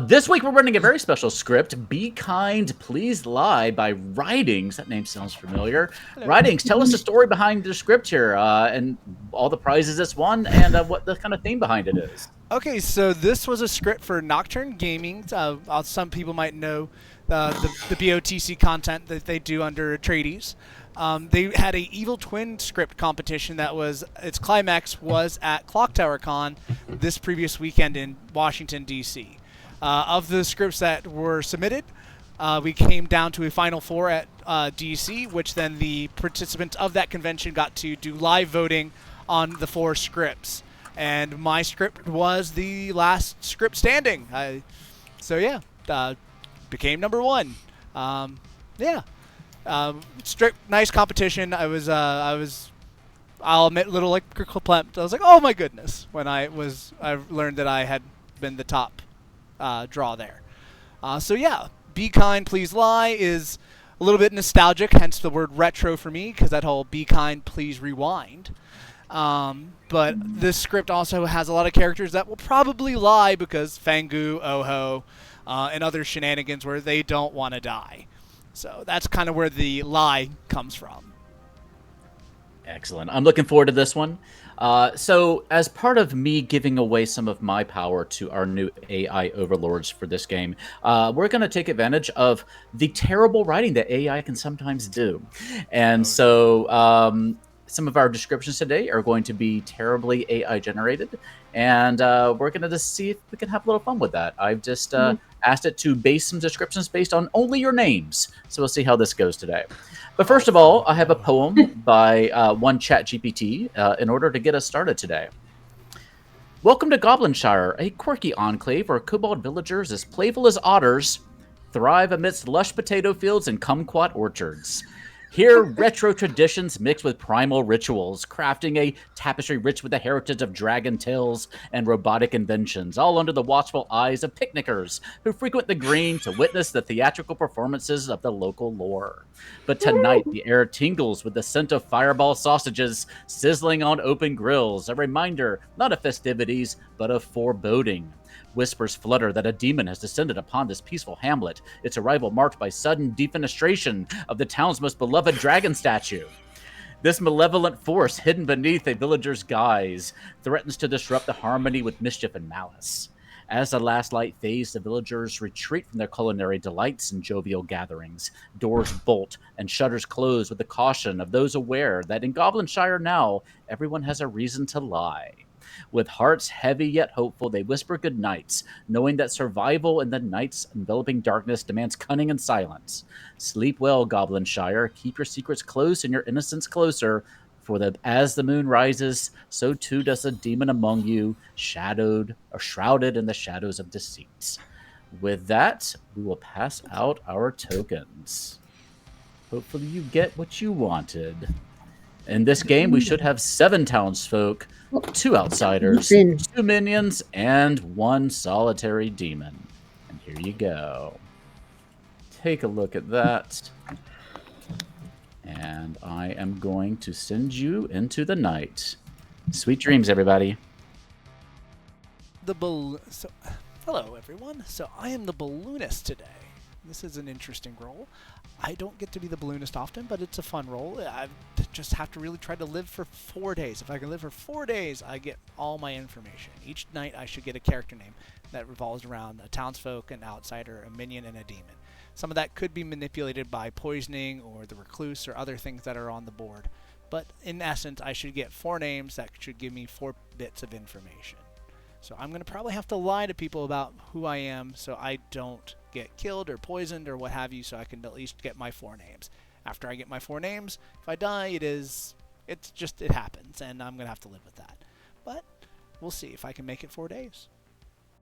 This week we're running a very special script, Be Kind, Please Lie by Writings. That name sounds familiar. Hello. Writings, tell us the story behind the script here and all the prizes it's won and what the kind of theme behind it is. Okay, so this was a script for Nocturne Gaming. Some people might know the BOTC content that they do under Atreides. They had a Evil Twin script competition that was, its climax was at Clocktower Con this previous weekend in Washington, D.C. Of the scripts that were submitted, we came down to a final four at D.C., which then the participants of that convention got to do live voting on the 4 scripts. And my script was the last script standing. Became number 1. Strict, nice competition. I'll admit, little like clamped. I was like, oh my goodness, when I learned that I had been the top draw there. Be Kind, Please Lie is a little bit nostalgic, hence the word retro for me, because that whole Be Kind, Please Rewind. But this script also has a lot of characters that will probably lie because Fangu, Oho, and other shenanigans where they don't want to die. So that's kind of where the lie comes from. Excellent. I'm looking forward to this one. So as part of me giving away some of my power to our new AI overlords for this game, we're going to take advantage of the terrible writing that AI can sometimes do. And some of our descriptions today are going to be terribly AI generated, and we're going to just see if we can have a little fun with that. I've just asked it to base some descriptions based on only your names, so we'll see how this goes today. But first of all, I have a poem by one ChatGPT in order to get us started today. Welcome to Goblinshire, a quirky enclave where kobold villagers as playful as otters thrive amidst lush potato fields and kumquat orchards. Here, retro traditions mix with primal rituals, crafting a tapestry rich with the heritage of dragon tales and robotic inventions, all under the watchful eyes of picnickers who frequent the green to witness the theatrical performances of the local lore. But tonight, the air tingles with the scent of fireball sausages sizzling on open grills, a reminder not of festivities, but of foreboding. Whispers flutter that a demon has descended upon this peaceful hamlet, its arrival marked by sudden defenestration of the town's most beloved dragon statue. This malevolent force, hidden beneath a villager's guise, threatens to disrupt the harmony with mischief and malice. As the last light fades, the villagers retreat from their culinary delights and jovial gatherings. Doors bolt and shutters close with the caution of those aware that in Goblinshire now, everyone has a reason to lie. With hearts heavy yet hopeful, they whisper good nights, knowing that survival in the night's enveloping darkness demands cunning and silence. Sleep well, Goblinshire. Keep your secrets close and your innocence closer, for as the moon rises, so too does the demon among you, shrouded in the shadows of deceit. With that, we will pass out our tokens. Hopefully you get what you wanted. In this game, we should have 7 townsfolk, 2 outsiders, 2 minions, and 1 solitary demon. And here you go. Take a look at that. And I am going to send you into the night. Sweet dreams, everybody. Hello, everyone. So I am the balloonist today. This is an interesting role. I don't get to be the balloonist often, but it's a fun role. I just have to really try to live for 4 days. If I can live for 4 days, I get all my information. Each night I should get a character name that revolves around a townsfolk, an outsider, a minion, and a demon. Some of that could be manipulated by poisoning or the recluse or other things that are on the board. But in essence, I should get 4 names that should give me 4 bits of information. So I'm going to probably have to lie to people about who I am so I don't get killed or poisoned or what have you, so I can at least get my 4 names. After I get my 4 names, if I die, it happens, and I'm going to have to live with that. But we'll see if I can make it 4 days.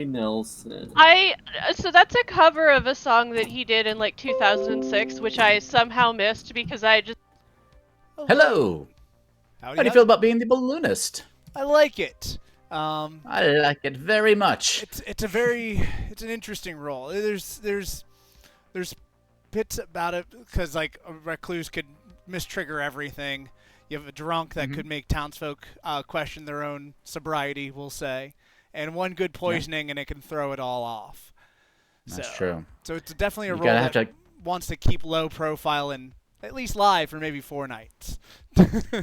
Nelson. So that's a cover of a song that he did in like 2006, which I somehow missed because I just... Hello! How do you feel about being the balloonist? I like it. I like it very much. It's an interesting role. There's bits about it because like a recluse could mistrigger everything. You have a drunk that Mhm. could make townsfolk question their own sobriety, we'll say, and one good poisoning, and it can throw it all off. That's true. So it's definitely a You role gotta have that to wants to keep low profile and at least live for maybe 4 nights.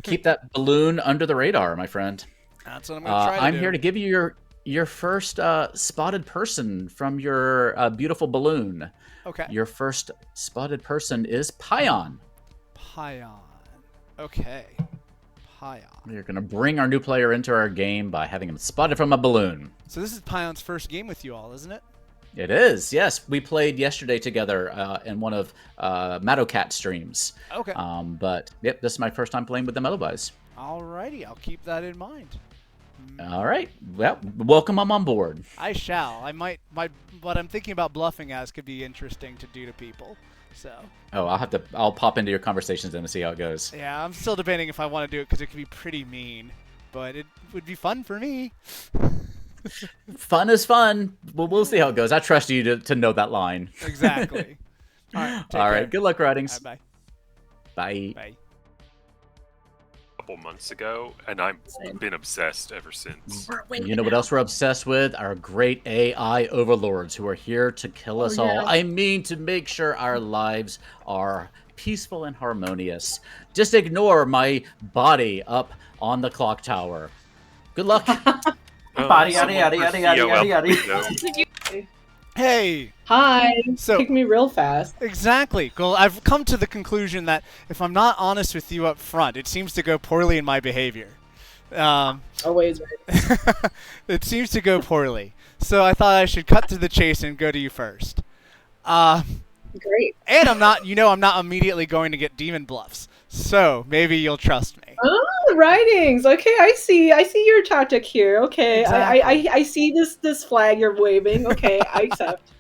keep that balloon under the radar, my friend. That's what I'm going to try to I'm do. here to give you your first spotted person from your beautiful balloon. Okay. Your first spotted person is Pion. Pion. Okay. Pion. We're going to bring our new player into our game by having him spotted from a balloon. So this is Pion's first game with you all, isn't it? It is, yes. We played yesterday together in one of Madowcat streams. Okay. But, yep, this is my first time playing with them otherwise. Alrighty, I'll keep that in mind. All right. Well, welcome them on board. I shall. I might. What I'm thinking about bluffing as could be interesting to do to people. So. Oh, I'll pop into your conversations and see how it goes. Yeah, I'm still debating if I want to do it because it could be pretty mean, but it would be fun for me. Fun is fun. Well, we'll see how it goes. I trust you to know that line. Exactly. All right. All right. Good luck, Ridings. Bye. Bye. Bye. Couple months ago, and I've been obsessed ever since. You know what else we're obsessed with? Our great AI overlords who are here to kill us all. I mean, to make sure our lives are peaceful and harmonious. Just ignore my body up on the clock tower. Good luck. Body, yada, yada, yada, yada, yada, yada. Hey. Hi. So Pick me real fast. exactly. Well, I've come to the conclusion that if I'm not honest with you up front, it seems to go poorly in my behavior. Always right. It seems to go poorly. So I thought I should cut to the chase and go to you first. Great. And I'm not immediately going to get demon bluffs. So maybe you'll trust me. Oh, writings. Okay, I see your tactic here. Okay, Exactly. I see this flag you're waving. Okay, I accept.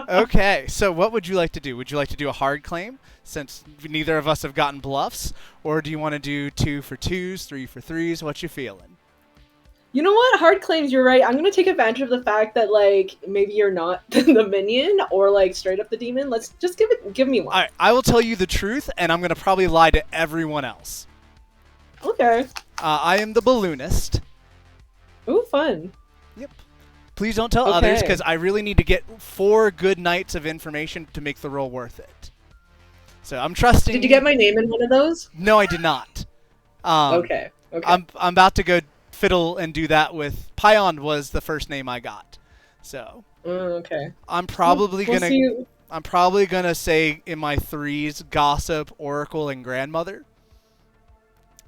Okay. So what would you like to do? Would you like to do a hard claim, since neither of us have gotten bluffs, or do you want to do 2 for 2s, 3 for 3s? What you feeling? You know what? Hard claims. You're right. I'm gonna take advantage of the fact that like maybe you're not the minion or like straight up the demon. Let's just give me one. All right, I will tell you the truth, and I'm going to probably lie to everyone else. Okay. I am the balloonist. Ooh, fun. Yep. Please don't tell others, Okay. because I really need to get 4 good nights of information to make the role worth it. So I'm trusting. Did you get my name in one of those? No, I did not. Okay. I'm about to go fiddle and do that with Pion. Was the first name I got. So Okay. I'm probably We'll gonna see. I'm probably gonna say in my 3s gossip, oracle, and grandmother,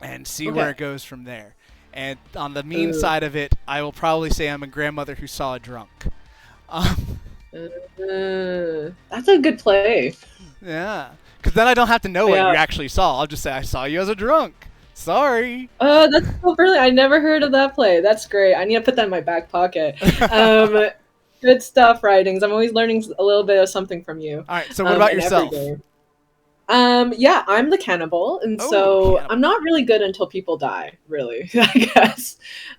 and see where it goes from there. And on the mean side of it, I will probably say I'm a grandmother who saw a drunk. That's a good play. Yeah, because then I don't have to know what Yeah. you actually saw. I'll just say I saw you as a drunk. Sorry. That's so brilliant. I never heard of that play. That's great. I need to put that in my back pocket. Good stuff, writings. I'm always learning a little bit of something from you. All right. So what about in every yourself? game. Yeah, I'm the cannibal, and Oh, so cannibal. I'm not really good until people die, really, I guess.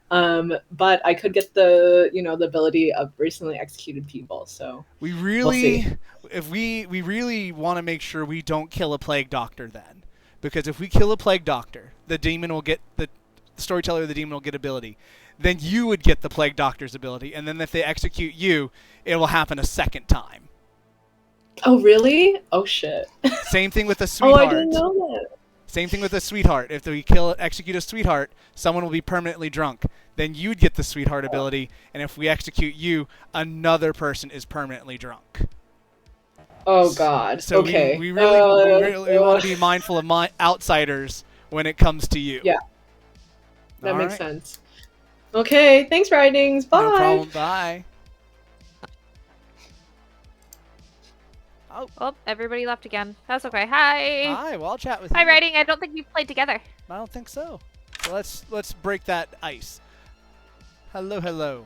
But I could get the ability of recently executed people. So We We'll really, see. if we really want to make sure we don't kill a plague doctor then, because if we kill a plague doctor, the demon will get the storyteller of the demon will get ability. Then you would get the plague doctor's ability, and then if they execute you, it will happen a second time. Oh, really? Oh, shit. Same thing with a Oh, sweetheart. I didn't know that. Same thing with a sweetheart. If we execute a sweetheart, someone will be permanently drunk. Then you'd get the sweetheart ability, and if we execute you, another person is permanently drunk. Oh, God. So okay. we really want to be mindful of outsiders when it comes to you. Yeah. That All makes right. sense. Okay, thanks, writings. Bye. No problem. Bye. Oh, everybody left again. That's okay. Hi. Hi. Well, I'll chat with Hi, you. writing. I don't think we've played together. I don't think so. So let's break that ice. Hello, hello.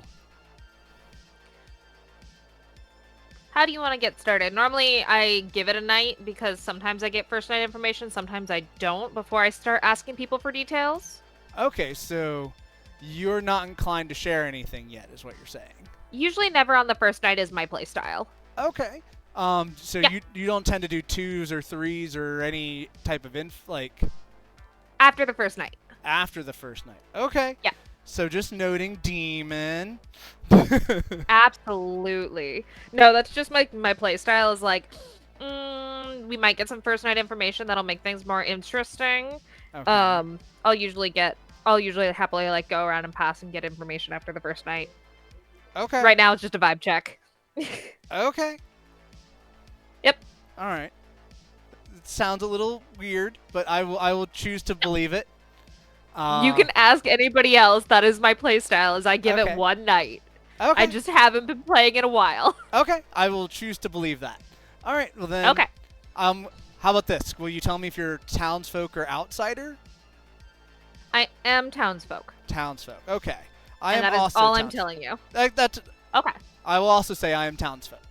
How do you want to get started? Normally, I give it a night because sometimes I get first night information, sometimes I don't before I start asking people for details. Okay, so you're not inclined to share anything yet, is what you're saying. Usually never on the first night is my playstyle. Okay. So Yeah. you don't tend to do 2s or 3s or any type of After the first night. After the first night. Okay. Yeah. So just noting demon. Absolutely. No, that's just my play style is like, we might get some first night information that'll make things more interesting. Okay. I'll usually happily like go around and pass and get information after the first night. Okay. Right now it's just a vibe check. Okay. Yep. All right. It sounds a little weird, but I will choose to believe it. You can ask anybody else. That is my play style. Is I give Okay. it one night. Okay. I just haven't been playing in a while. Okay. I will choose to believe that. All right. Well then. Okay. How about this? Will you tell me if you're townsfolk or outsider? I am townsfolk. Townsfolk. Okay. I And am that is also all I'm townsfolk. telling you. That's. Okay. I will also say I am townsfolk.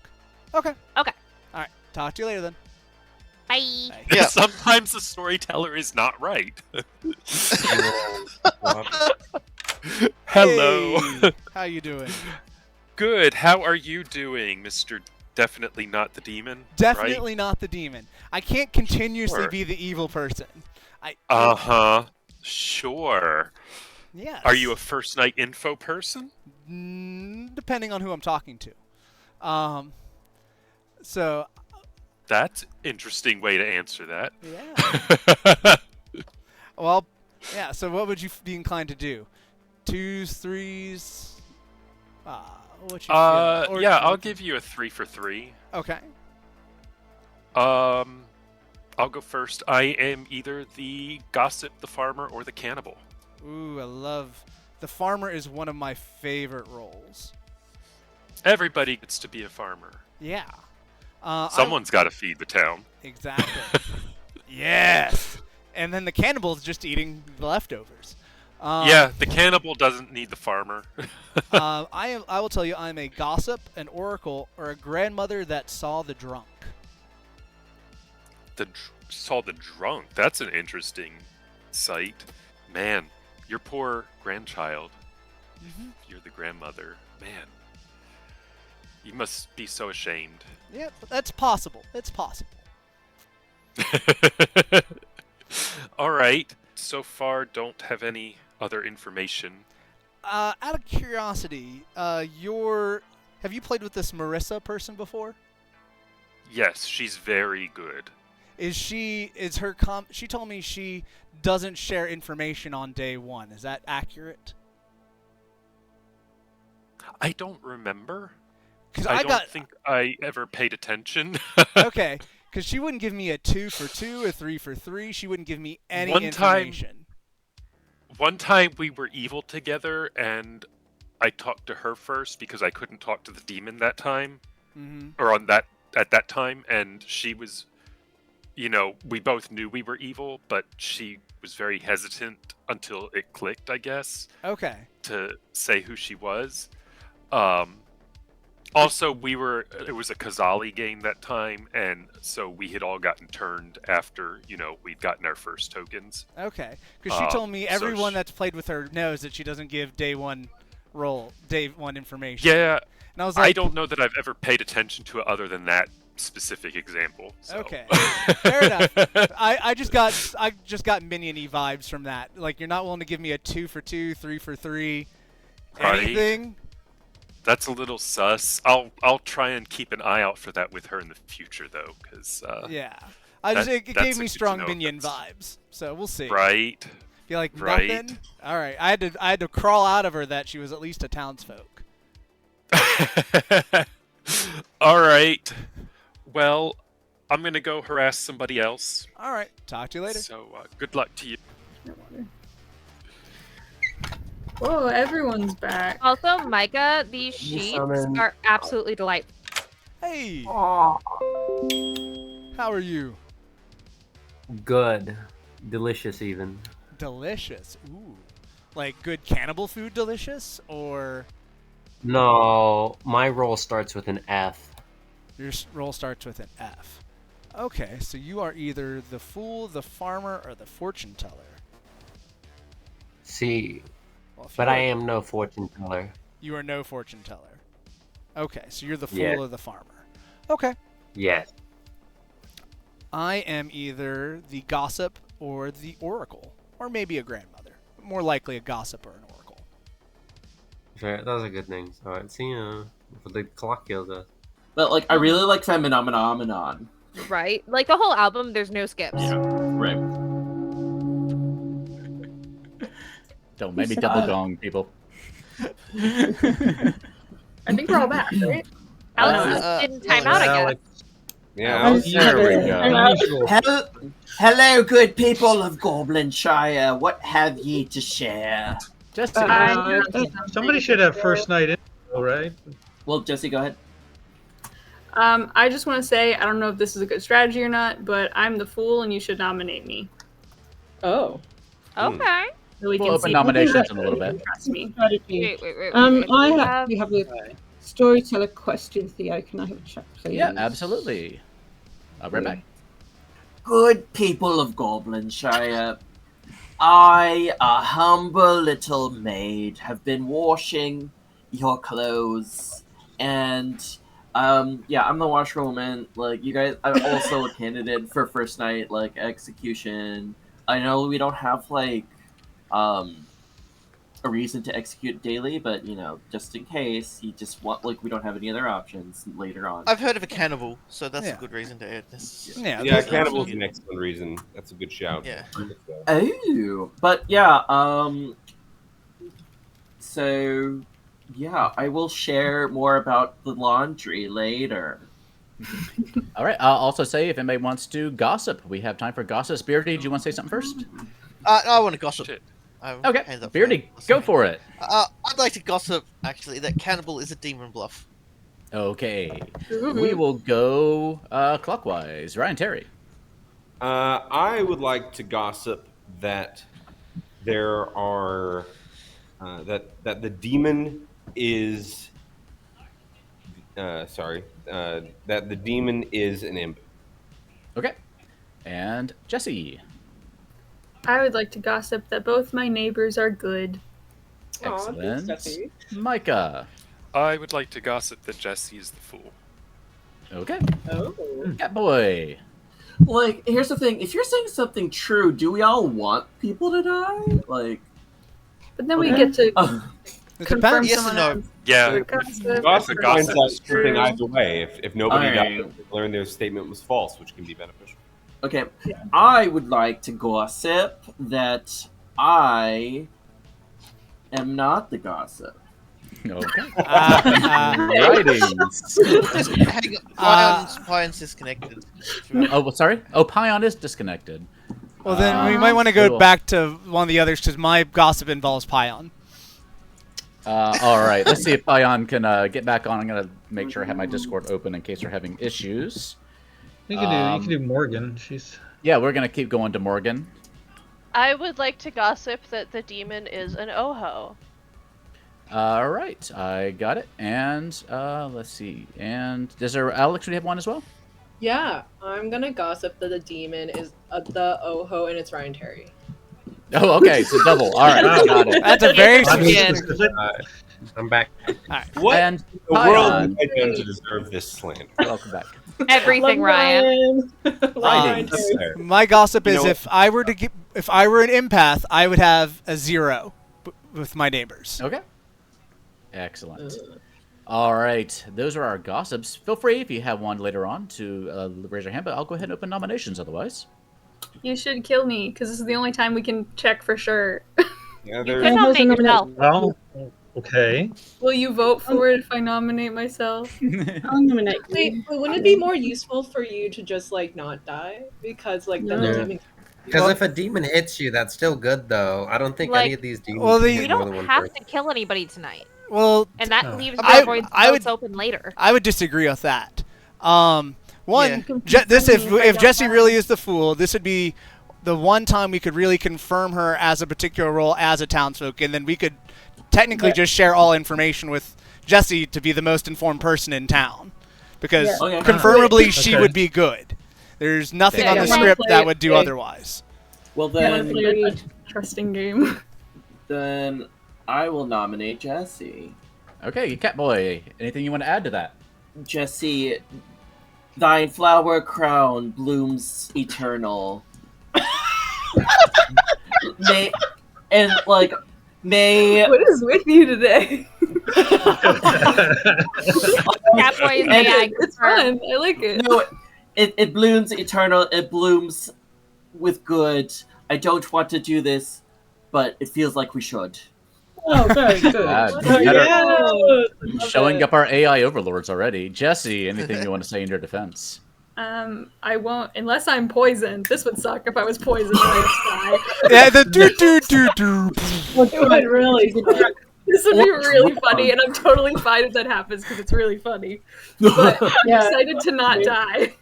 Okay. Okay. All right. Talk to you later then. Bye. Bye. Yeah. Sometimes the storyteller is not right. Hello. Hey, how you doing? Good. How are you doing, Mr. Definitely Not the Demon? Definitely not the demon. I can't continuously Sure. be the evil person. Uh-huh. Sure. Yes. Are you a first night info person? Depending on who I'm talking to. So, That's an interesting way to answer that. yeah. Well, yeah, so what would you be inclined to do? 2s, 3s? What you feeling? Or- Yeah, I'll give you a 3 for 3. Okay. I'll go first. I am either the gossip, the farmer, or the cannibal. Ooh, I love... The farmer is one of my favorite roles. Everybody gets to be a farmer. Yeah. Someone's got to feed the town. Exactly. Yes. And then the cannibal's just eating the leftovers. Yeah, the cannibal doesn't need the farmer. I will tell you, I'm a gossip, an oracle, or a grandmother that saw the drunk. Saw the drunk. That's an interesting sight. Man, your poor grandchild. You're the grandmother. Man. You must be so ashamed. Yeah, but that's possible. It's possible. All right. So far, don't have any other information. Out of curiosity, have you played with this Marissa person before? Yes, she's very good. She told me she doesn't share information on day one. Is that accurate? I don't remember. Because I don't think I ever paid attention. Okay, because she wouldn't give me a 2 for 2, a 3 for 3. She wouldn't give me any information. One time we were evil together, and I talked to her first because I couldn't talk to the demon that time, or at that time, and she was, we both knew we were evil, but she was very hesitant until it clicked, I guess. Okay. To say who she was. Also, it was a Kazali game that time, and so we had all gotten turned after, we'd gotten our first tokens. Okay, because she told me everyone that's played with her knows that she doesn't give day one information. Yeah, and I was like, I don't know that I've ever paid attention to it other than that specific example. So. Okay, fair enough. I just got minion-y vibes from that. Like, you're not willing to give me a 2 for 2, 3 for 3, anything. That's a little sus. I'll try and keep an eye out for that with her in the future, though, because yeah, it gave me strong minion vibes. So we'll see. Right. Feel like nothing. All right, I had to crawl out of her that she was at least a townsfolk. All right. Well, I'm gonna go harass somebody else. All right. Talk to you later. So good luck to you. Whoa, everyone's back. Also, Micah, these sheets are absolutely delightful. Hey. Aww. How are you? Good. Delicious, even. Delicious. Ooh. Like good cannibal food delicious, or? No, my roll starts with an F. Your roll starts with an F. Okay, so you are either the fool, the farmer, or the fortune teller. See. Well, but I am no fortune teller. You are no fortune teller. Okay, so you're the fool Yes. or the farmer. Okay. Yes. I am either the gossip or the oracle. or maybe a grandmother. More likely a gossip or an oracle. Fair. Those are good names. All right, see for the colloquials. But like, I really like Phenomenon. Right? Like the whole album, there's no skips. Yeah, right. Don't make me double gong, people. I think we're all back, right? Alex is in timeout, I guess. Yeah, There we go. Hello, good people of Goblinshire. What have ye to share? Just Somebody should have first night info, right? Well, Jesse, go ahead. I just want to say, I don't know if this is a good strategy or not, but I'm the fool and you should nominate me. Oh. Okay. So we We'll can open see nominations in a little bit. Trust me. Strategy. Wait. We have a storyteller question, Theo. Can I have a chat, please? Yeah, absolutely. I'll be right back. Good people of Goblinshire, I, a humble little maid, have been washing your clothes, and yeah, I'm the washerwoman. Like, you guys, I'm also a candidate for first night, like, execution. I know we don't have, like, a reason to execute daily, but, you know, just in case, you just want, like, we don't have any other options later on. I've heard of a cannibal, so that's Yeah. a good reason to add this. Yeah, cannibal's an excellent reason. That's a good shout. Yeah. Oh, but yeah, so, yeah, I will share more about the laundry later. All right. I'll also say if anybody wants to gossip, we have time for gossip. Beardy, do you want to say something first? I want to gossip. Okay, Beardy, go for it. I'd like to gossip, actually, that cannibal is a demon bluff. Okay. We will go clockwise. Ryan Terry. I would like to gossip that there are that the demon is that the demon is an imp. Okay. And Jesse. I would like to gossip that both my neighbors are good. Excellent. Micah. I would like to gossip that Jesse is the fool. Okay. Oh. Catboy. Like, here's the thing: if you're saying something true, do we all want people to die? Like, but then we get to confirm Yes someone and no. else. Yeah. Gossip finds out is something true. either way. If nobody Alright. dies, they learn their statement was false, which can be beneficial. Okay, I would like to gossip that I am not the gossip. Okay. Writings. Hang on, Pion's disconnected. Oh, well, sorry? Oh, Pion is disconnected. Well, then we might want to go back to one of the others because my gossip involves Pion. All right. Let's see if Pion can get back on. I'm going to make sure I have my Discord open in case we're having issues. You can do Morgan. She's Yeah, we're going to keep going to Morgan. I would like to gossip that the demon is an Oho. All right. I got it. And let's see. And does there, Alex, would you have one as well? Yeah, I'm gonna gossip that the demon is the Oho and it's Ryan Terry. Oh, okay. So double. All right. I got it. That's a very I'm back. Right. What And in the world Pion. have I done to deserve this slander? Welcome back. Everything, Ryan. Ryan. My gossip is know- if I were an empath, I would have a 0 with my neighbors. Okay. Excellent. All right. Those are our gossips. Feel free, if you have one later on, to raise your hand, but I'll go ahead and open nominations otherwise. You should kill me, because this is the only time we can check for sure. Yeah, You there's could nominate yourself. well. Okay. Will you vote for it if I nominate myself? I'll nominate. Wait, but wouldn't it be more useful for you to just like not die? Because like then the demon. Because if a demon hits you, that's still good, though. I don't think any of these demons well, can the- hit We more don't than one have person. to kill anybody tonight. Well, And that leaves I- the voids I would- votes open later. I would disagree with that. One, Yeah. if Jesse really is the fool, this would be the one time we could really confirm her as a particular role as a townsfolk, and then we could technically just share all information with Jesse to be the most informed person in town, because Okay. confirmably she Okay. would be good. There's nothing Yeah, on the I wanna script play that it would do big. otherwise. Well, I want to then, play a trusting game. then I will nominate Jesse. Okay, Catboy, anything you want to add to that? Jesse, thy flower crown blooms eternal. may and like may What is with you today? Catboy is AI. It's fun. I like it. no, it blooms eternal. It blooms with good. I don't want to do this, but it feels like we should. Oh, very good. Showing up our AI overlords already. Jesse, anything you want to say in your defense? I won't unless I'm poisoned. This would suck if I was poisoned and I die. Yeah, the do. It would really suck. This would be really funny, and I'm totally fine if that happens because it's really funny. But I'm excited to not die.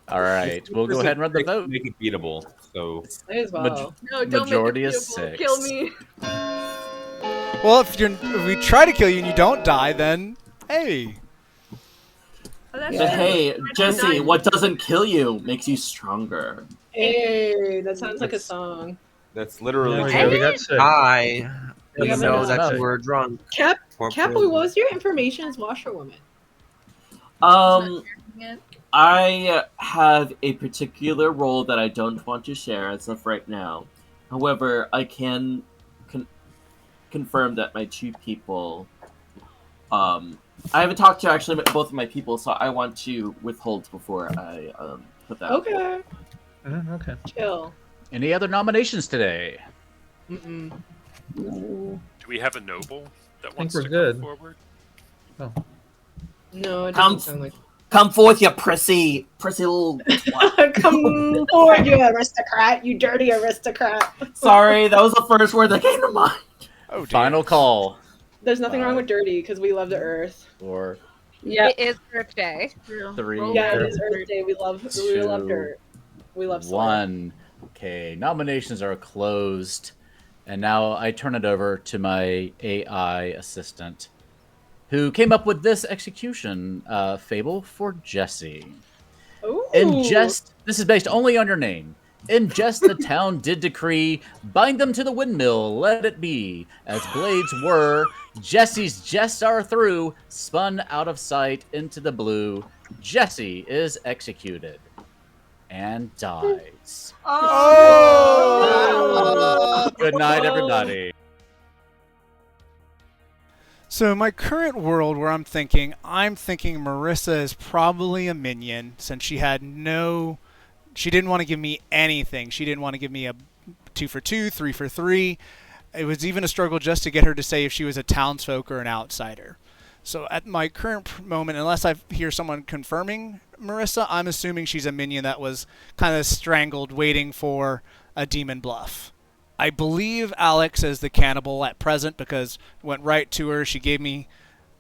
All right, we'll go ahead and run the vote. Make it beatable. So as well. No, don't majority make it is beautiful. 6. Kill me. Well, if we try to kill you and you don't die, then hey. Oh, But hey, Jesse, what doesn't kill you makes you stronger. Hey, that sounds like a song. that's literally we got 6. Hi. We You have know enough. that you were drunk. Catboy, what was your information as washerwoman? I have a particular role that I don't want to share as of right now. However, I can confirm that my 2 people. I haven't talked to actually both of my people, so I want to withhold before I put that. Okay. Okay. Chill. Any other nominations today? Mm-mm. Do we have a noble that wants we're to good. come forward? Oh. No, it Come, doesn't sound like. come forth, you prissy little. Come forward, you aristocrat! You dirty aristocrat! Sorry, that was the first word that came to mind. Oh, dear. Final call. There's nothing wrong with dirty because we love the earth. 4, Yeah. It is Earth Day. 3, Yeah, it is Earth Day. We love 2, dirt. We love soil. 1. Okay, nominations are closed. And now I turn it over to my AI assistant, who came up with this execution fable for Jesse. Ooh. This is based only on your name. In jest the town did decree, bind them to the windmill, let it be. As blades whir, Jesse's jests are through, spun out of sight into the blue. Jesse is executed and dies. Oh! Good night, everybody. So in my current world where I'm thinking Marissa is probably a minion since she didn't want to give me anything. She didn't want to give me a 2 for 2, 3 for 3. It was even a struggle just to get her to say if she was a townsfolk or an outsider. So at my current moment, unless I hear someone confirming Marissa, I'm assuming she's a minion that was kind of strangled waiting for a demon bluff. I believe Alex is the cannibal at present because went right to her. She gave me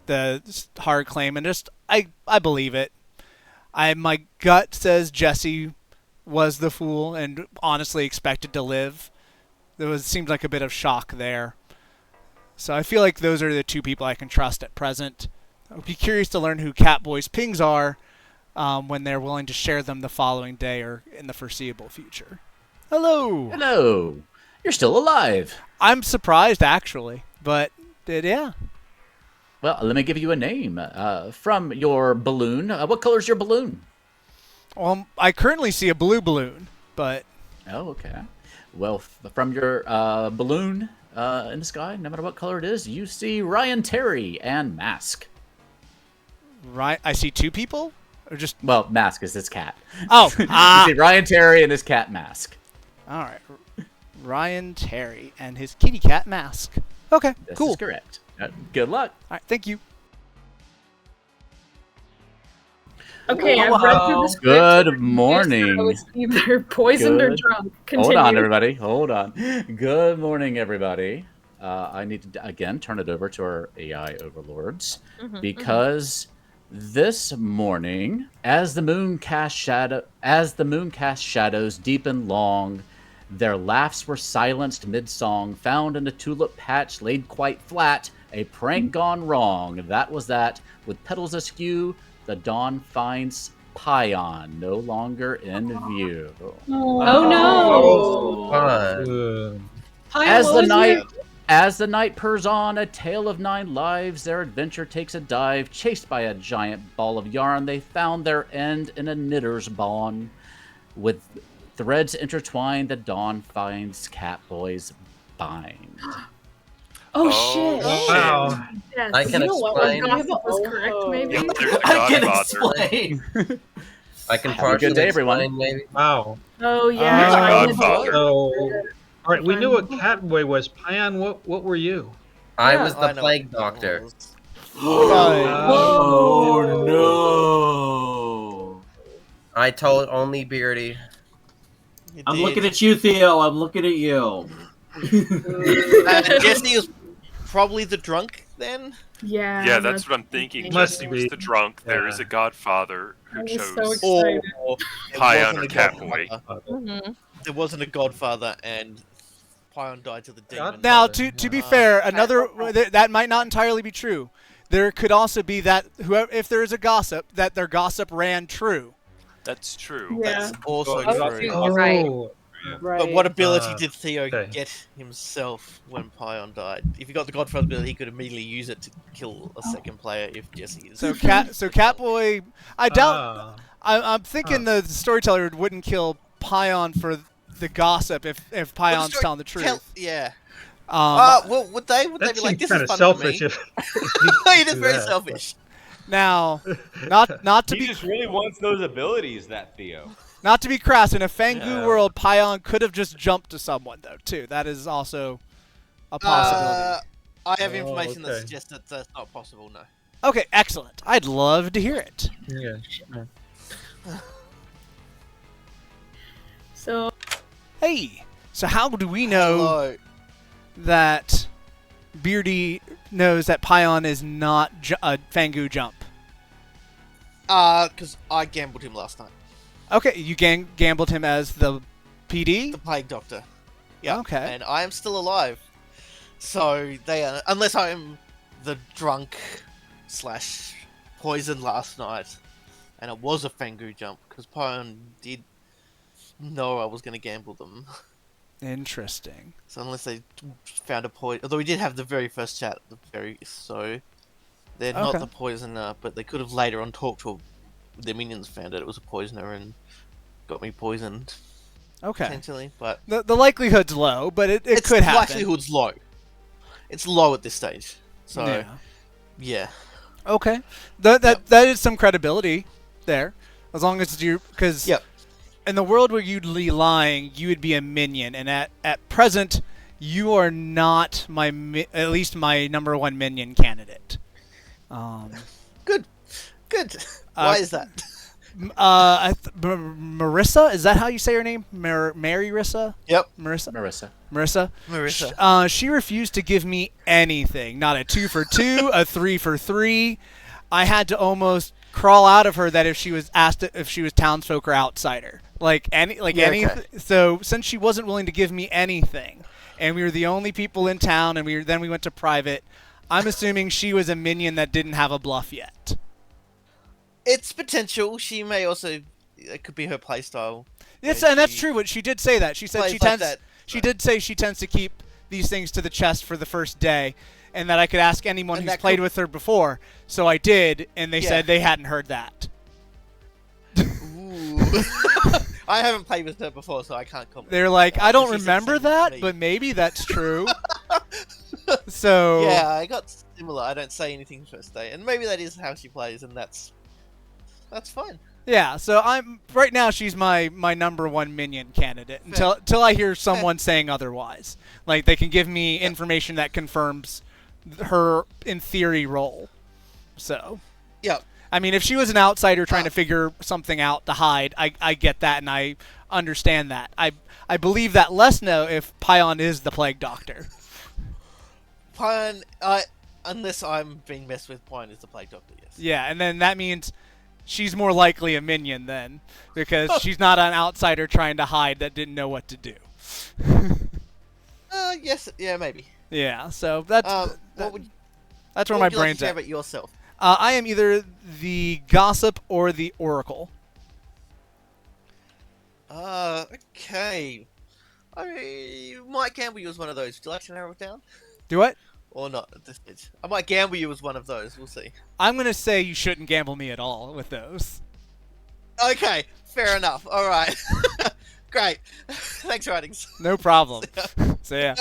the hard claim, and just I believe it. My gut says Jesse was the fool and honestly expected to live. Seemed like a bit of shock there. So I feel like those are the 2 people I can trust at present. I'll be curious to learn who Catboy's pings are when they're willing to share them the following day or in the foreseeable future. Hello. Hello. You're still alive. I'm surprised, actually, but yeah. Well, let me give you a name. From your balloon. What color is your balloon? Well, I currently see a blue balloon, but... Oh, okay. Well, from your balloon in the sky, no matter what color it is, you see Ryan Terry and Mask. Right, I see 2 people? Or just... Well, Mask is his cat. Oh, You see Ryan Terry and his cat Mask. All right. Ryan Terry and his kitty cat Mask. Okay, This cool. is correct. Good luck. All right, thank you. Okay, I've read through the script. Good morning. I was either poisoned or Good. drunk. Hold Continue. on, everybody. Hold on. Good morning, everybody. I need to, again, turn it over to our AI overlords because this morning, as the moon cast shadows deep and long, their laughs were silenced mid-song, found in a tulip patch laid quite flat, a prank gone wrong. That was that. With petals askew, the dawn finds Pion no longer in view. Oh no! As the night purrs on, a tale of 9 lives, their adventure takes a dive. Chased by a giant ball of yarn, they found their end in a knitter's bawn. With Threads intertwine, the dawn finds Catboy's bind. Oh, shit. Wow. Yes. I can You know what? explain. We have Gossip was correct, maybe? Yep, there's the I can Godfather. explain. I can Have a good partially day, everyone. explain, maybe. Wow. Oh, There's yeah. the I Godfather. So, all right, we knew what Catboy was. Pion, what were you? I Yeah. was I the know plague what doctor. it was. Oh no! I told only Beardy. You I'm did. looking at you, Theo. I'm looking at you. Jesse was probably the drunk then. Yeah. Yeah, that's what I'm thinking. Must Jesse was be. the drunk. There Yeah. is a Godfather I who was chose so excited. Or Pion wasn't or a Catboy. Godfather. Mm-hmm. There wasn't a Godfather, and Pion died to the demon. Now, to be fair, another that might not entirely be true. There could also be that whoever, if there is a gossip, that their gossip ran true. That's true. Yeah. That's also Oh, true. oh, right. Right. But what ability did Theo okay. get himself when Pion died? If he got the Godfather ability, he could immediately use it to kill a second player if Jesse is. So Catboy, I doubt. Ah. I'm thinking the storyteller wouldn't kill Pion for the gossip if Pion's telling the truth. Yeah. Well, would they? Would they That be like, seems "This kind is of fun for selfish. me"? If It is do very that. selfish. Now, not to He be just really wants those abilities, that Theo. not to be crass, in a Fangu Yeah. world, Pion could have just jumped to someone though too. That is also a possibility. I have Oh, information that okay. suggests that that's not possible. No. Okay, excellent. I'd love to hear it. Yeah. So, Hey, so how do we know Hello. that Beardy knows that Pion is not a Fangu jump? Because I gambled him last night. Okay, you gambled him as the PD? The Plague Doctor. Yeah. Okay. And I am still alive. So they are, unless I am the drunk / poison last night, and it was a Fangu jump because Pion did know I was going to gamble them. Interesting. So unless they found a poison, although we did have the very first chat, so they're Okay. not the poisoner, but they could have later on talked to their minions, found out it was a poisoner and got me poisoned. Okay. Potentially, but The likelihood's low, but it could happen. The likelihood's low. It's low at this stage. So yeah. Okay. That is some credibility there, as long as you because in the world where you'd be lying, you would be a minion, and at present, you are not at least my #1 minion candidate. Good. Why is that? Marissa, is that how you say her name? Mary Rissa? Yep. Marissa. She refused to give me anything. Not a 2 for 2, a 3 for 3. I had to almost crawl out of her that if she was asked if she was townsfolk or outsider. So since she wasn't willing to give me anything, and we were the only people in town, and then we went to private, I'm assuming she was a minion that didn't have a bluff yet. It's potential. She may also. It could be her playstyle. Yes, and that's true. But she did say that. She said plays she like tends. that. She did say she tends to keep these things to the chest for the first day, and that I could ask anyone And who's that played could- with her before. So I did, and they said they hadn't heard that. Ooh. I haven't played with her before, so I can't comment. They're like, I don't She's remember insane to that, me. but maybe that's true. So Yeah, I got similar. I don't say anything first day, and maybe that is how she plays, and that's fine. yeah, so right now she's my #1 minion candidate until I hear someone saying otherwise. Like they can give me information that confirms her in theory role. So yeah, I mean, if she was an outsider trying to figure something out to hide, I get that and I understand that. I believe that less now if Pion is the Plague Doctor. Pion, unless I'm being messed with, Pion is the Plague Doctor. Yes. Yeah, and then that means she's more likely a minion then, because she's not an outsider trying to hide that didn't know what to do. Yes, yeah, maybe. Yeah, so that's that's where my what would you like brain's to share at. about yourself? I am either the Gossip or the Oracle. Okay. I might gamble you as one of those. Would you like to narrow it down? Do what? Or not at this stage? I might gamble you as one of those. We'll see. I'm going to say you shouldn't gamble me at all with those. Okay, fair enough. All right. Great. Thanks, Writings. No problem. So yeah.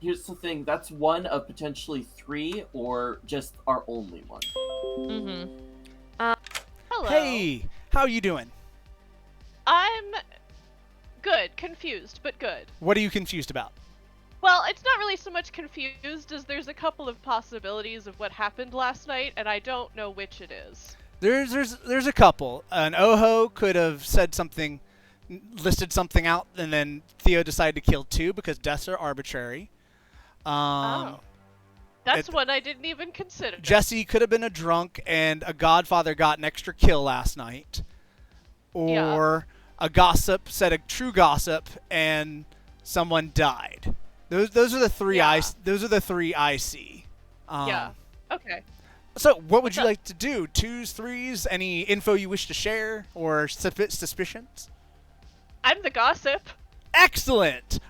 Here's the thing. That's one of potentially 3, or just our only one. Hello. Hey, how are you doing? I'm good. Confused, but good. What are you confused about? Well, it's not really so much confused as there's a couple of possibilities of what happened last night, and I don't know which it is. There's a couple. An Oho could have said something, listed something out, and then Theo decided to kill 2 because deaths are arbitrary. That's one I didn't even consider. Jesse could have been a drunk, and a Godfather got an extra kill last night. Or a gossip said a true gossip, and someone died. Those are the 3 those are the 3 I see. Yeah. Okay. So, what would you like to do? 2s, 3s? Any info you wish to share or suspicions? I'm the gossip. Excellent.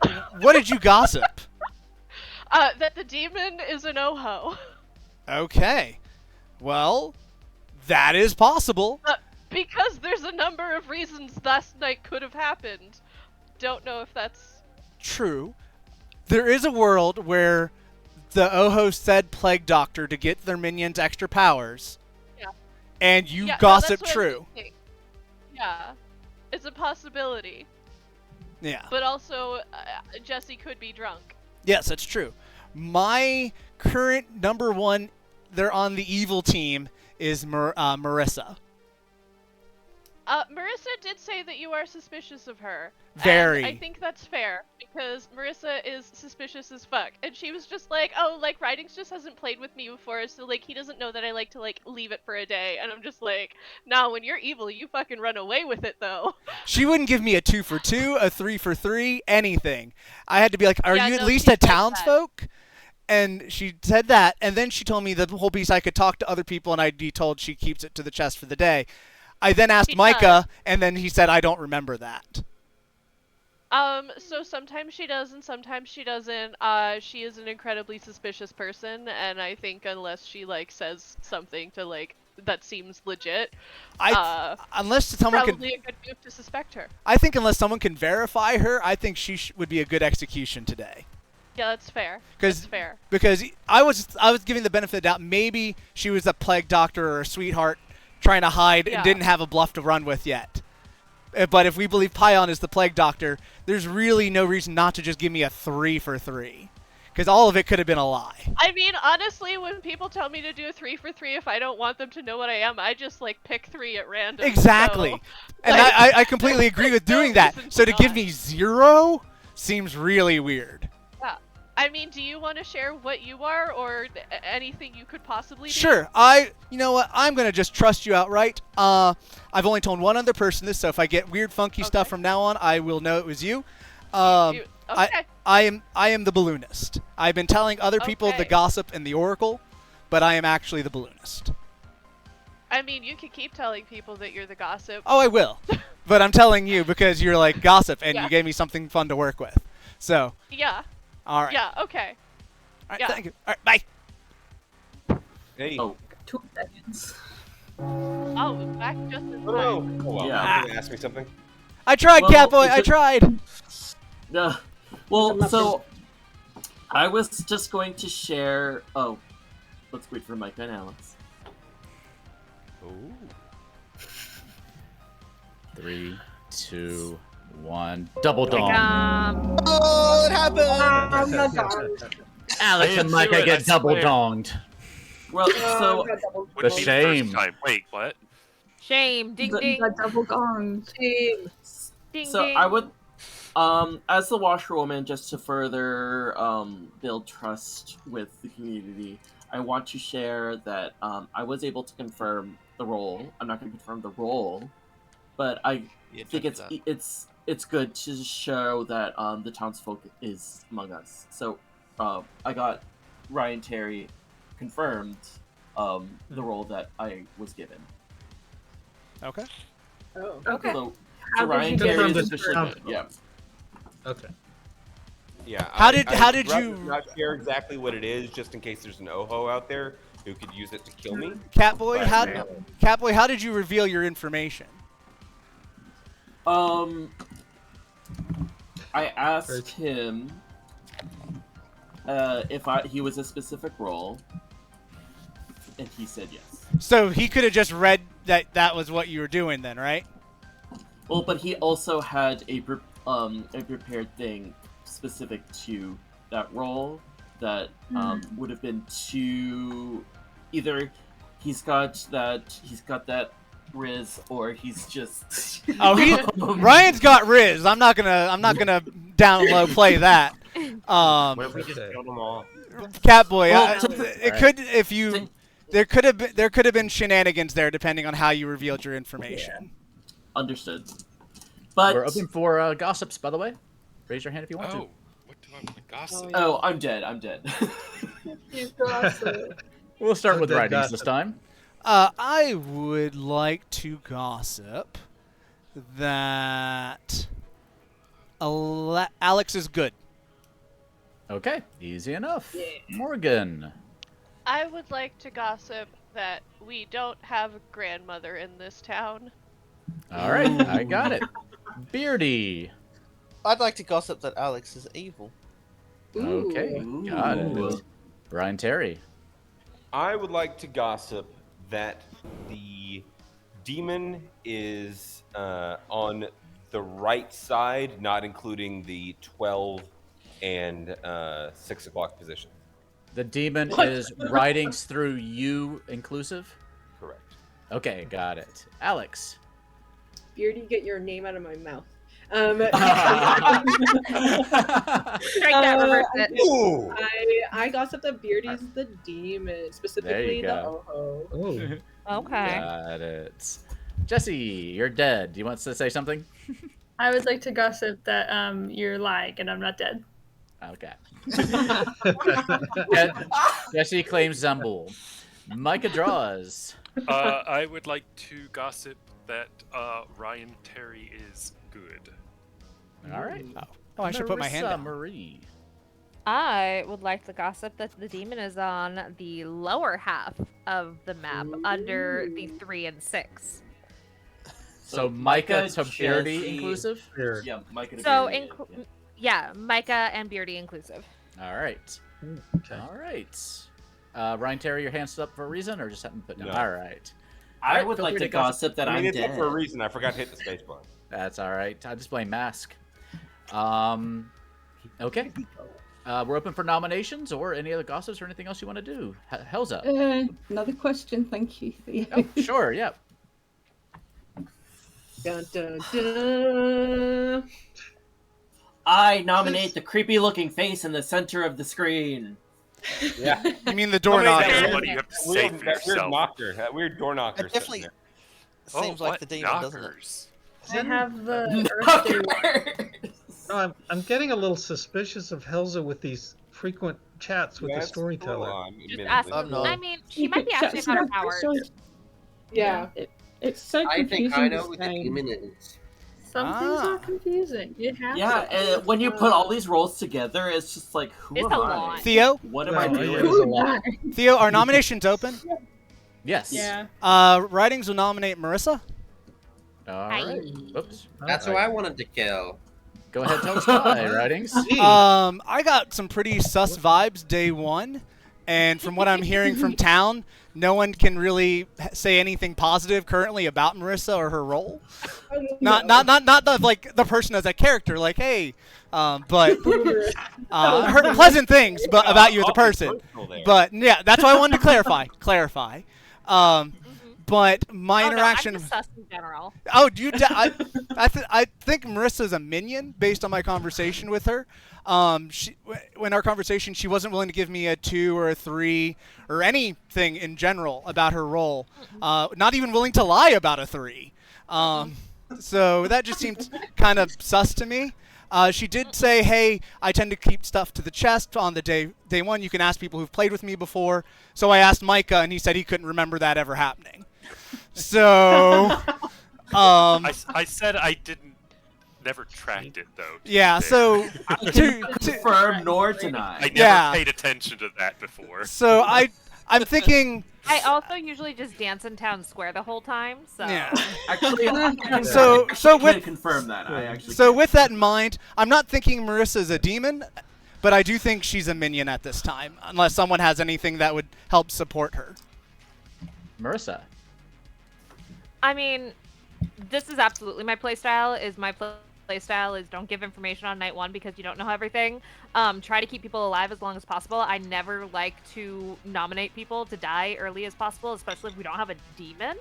What did you gossip? That the demon is an Oho. Okay. Well, that is possible. Because there's a number of reasons last night could have happened. Don't know if that's true. There is a world where the Oho said Plague Doctor to get their minions extra powers. Yeah. And you gossip true. Yeah. It's a possibility. Yeah. But also, Jesse could be drunk. Yes, that's true. My current number 1, they're on the evil team, is Marissa. Marissa did say that you are suspicious of her. Very. And I think that's fair, because Marissa is suspicious as fuck. And she was just like, oh, like, Writings just hasn't played with me before, so, like, he doesn't know that I like to, like, leave it for a day. And I'm just like, nah, when you're evil, you fucking run away with it, though. She wouldn't give me a 2 for 2, a 3 for 3, anything. I had to be like, are you at least a townsfolk? And she said that, and then she told me the whole piece I could talk to other people, and I'd be told she keeps it to the chest for the day. I then asked Micah, and then he said, I don't remember that. So sometimes she does and sometimes she doesn't. She is an incredibly suspicious person, and I think unless she, like, says something to, like, that seems legit, unless someone probably a good move to suspect her. I think unless someone can verify her, I think she would be a good execution today. Yeah, that's fair. That's fair. Because I was giving the benefit of the doubt. Maybe she was a Plague Doctor or a sweetheart trying to hide and didn't have a bluff to run with yet. But if we believe Pion is the Plague Doctor, there's really no reason not to just give me a 3 for 3. Because all of it could have been a lie. I mean, honestly, when people tell me to do a 3 for 3, if I don't want them to know what I am, I just, like, pick 3 at random. Exactly. So, and like, I completely agree with doing that. So to give me 0 seems really weird. Yeah. I mean, do you want to share what you are or anything you could possibly do? Sure. You know what? I'm going to just trust you outright. I've only told one other person this, so if I get weird, funky stuff from now on, I will know it was you. Okay. I am the balloonist. I've been telling other people the gossip and the oracle, but I am actually the balloonist. I mean, you can keep telling people that you're the gossip. Oh, I will. But I'm telling you because you're like gossip and you gave me something fun to work with. So. Yeah. All right. Yeah, okay. All right, thank you. All right, bye. Hey. Oh. 2 seconds. Oh, back just in time. Oh, well, Yeah. you gonna ask me something? I tried, Catboy. I tried. Yeah. Well, so I was just going to share. Oh, let's wait for Micah and Alex. Ooh. 3, 2, 1. Double dong. Oh, it happened! Alex and Micah get double donged. Well, so the shame. Wait, what? Shame. Ding ding. The double gong. Shame. Ding so ding. I would, as the washerwoman, just to further build trust with the community, I want to share that I was able to confirm the role. I'm not going to confirm the role, but I think it's good to show that the townsfolk is among us. So I got Ryan Terry confirmed the role that I was given. Okay. Oh, okay. So How did Ryan you get Terry it? is officially yeah. Okay. Yeah. How did I'd you not share exactly what it is, just in case there's an Oho out there who could use it to kill me? Catboy? But, Catboy, how did you reveal your information? I asked him if he was a specific role, and he said yes. So he could have just read that was what you were doing then, right? Well, but he also had a prepared thing specific to that role that would have been to either he's got that Riz, or he's just Ryan's got Riz. I'm not gonna down low play that. What if we just killed them all? Catboy, Well, there could have been shenanigans there depending on how you revealed your information. Understood. But we're open for gossips, by the way. Raise your hand if you want to. What do I want to gossip? Oh, I'm dead. I'm dead. You gossip. We'll start with writings this time. I would like to gossip that Alex is good. Okay, easy enough. Morgan. I would like to gossip that we don't have a grandmother in this town. All right, I got it. Beardy. I'd like to gossip that Alex is evil. Okay, got it. Brian Terry. I would like to gossip that the demon is on the right side, not including the 12 and 6 o'clock position. The demon is writings through you inclusive? Correct. Okay, got it. Alex. Beardy, get your name out of my mouth. Strike that, reverse it. I gossip that Beardy's the demon, specifically the go. Oho. Okay. Got it. Jesse, you're dead. Do you want to say something? I would like to gossip that you're lying and I'm not dead. Okay. Jesse claims Zambul. Micah draws. I would like to gossip that Ryan Terry is good. All right. Oh, I should put my hand Marissa down. Marie. I would like to gossip that the demon is on the lower half of the map, under the 3 and 6. So Micah to Jesse, Beardy inclusive? Yeah, Micah to So, Beardy. yeah, Micah and Beardy inclusive. All right. All right. Ryan Terry, your hand's up for a reason, or just haven't put down? No. All right. I would like to gossip that I'm it's dead. up for a reason. I forgot to hit the space bar. That's all right. I just blame Mask. Okay. We're open for nominations or any other gossips or anything else you want to do. Hell's up. Another question, thank you. Oh, sure, yeah. Dun, dun, dun. I nominate the creepy-looking face in the center of the screen. Yeah. You mean the door knocker? That's what you have to say for That weird yourself. knocker. That weird door knocker. It definitely seems like the demon, doesn't it? I have the Earth Day No, I'm getting a little suspicious of Helza with these frequent chats with the That's storyteller. cool, Just ask. I mean, she might be asking about her powers. Yeah. It's so I confusing. think I know to who the say. demon is. Some things are confusing. You have Yeah, to. and when you put all these roles together, it's just like, who It's am a I? lot. Theo? What am I Well, doing? it is a lot. Theo, are nominations open? Yes. Yeah. Writings will nominate Marissa. All right. Oops. That's who I wanted to kill. Go ahead, tell us why, Writings. I got some pretty sus vibes day one, and from what I'm hearing from town, no one can really say anything positive currently about Marissa or her role. Not the person as a character, like hey, but her pleasant things, but about you as a person. But yeah, that's why I wanted to clarify. But my interaction. No, I'm just sus in general. Oh, do you? I think Marissa's a minion based on my conversation with her. When our conversation, she wasn't willing to give me a 2 or a 3 or anything in general about her role. Not even willing to lie about a 3. So that just seemed kind of sus to me. She did say, hey, I tend to keep stuff to the chest on the day one. You can ask people who've played with me before. So I asked Micah, and he said he couldn't remember that ever happening. So, I said I never tracked it though. Yeah, so to confirm nor deny. I never paid attention to that before. So I I'm thinking. I also usually just dance in town square the whole time, so. Yeah. Actually, So I with can confirm that. I actually So can. with that in mind, I'm not thinking Marissa's a demon, but I do think she's a minion at this time, unless someone has anything that would help support her. Marissa. I mean, this is absolutely my playstyle. Playstyle is don't give information on night 1 because you don't know everything. Try to keep people alive as long as possible. I never like to nominate people to die early as possible, especially if we don't have a demon.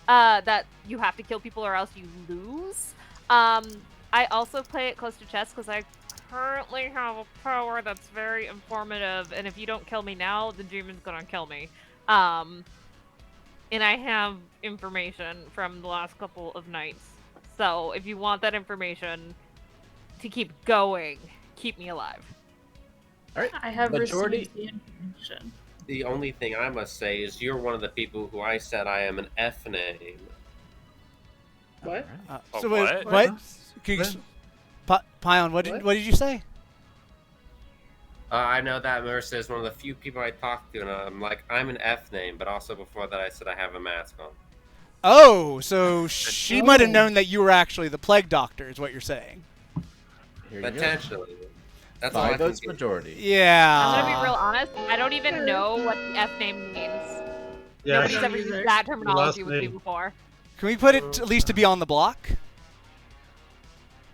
That you have to kill people or else you lose. I also play it close to chest because I currently have a power that's very informative, and if you don't kill me now, the demon's gonna kill me. And I have information from the last couple of nights. So if you want that information to keep going, keep me alive. All right. I have Majority. received the information. The only thing I must say is you're one of the people who I said I am an F name. What? So wait, what? Can you, Pion, what did you say? I know that Marissa is one of the few people I talk to, and I'm like, I'm an F name, but also before that I said I have a mask on. Oh, so she might have known that you were actually the plague doctor, is what you're saying. Potentially. That's 5 votes majority. Yeah. I'm gonna be real honest. I don't even know what the F name means. Yeah, Nobody's ever used that terminology with me name. before. Can we put it at least to be on the block?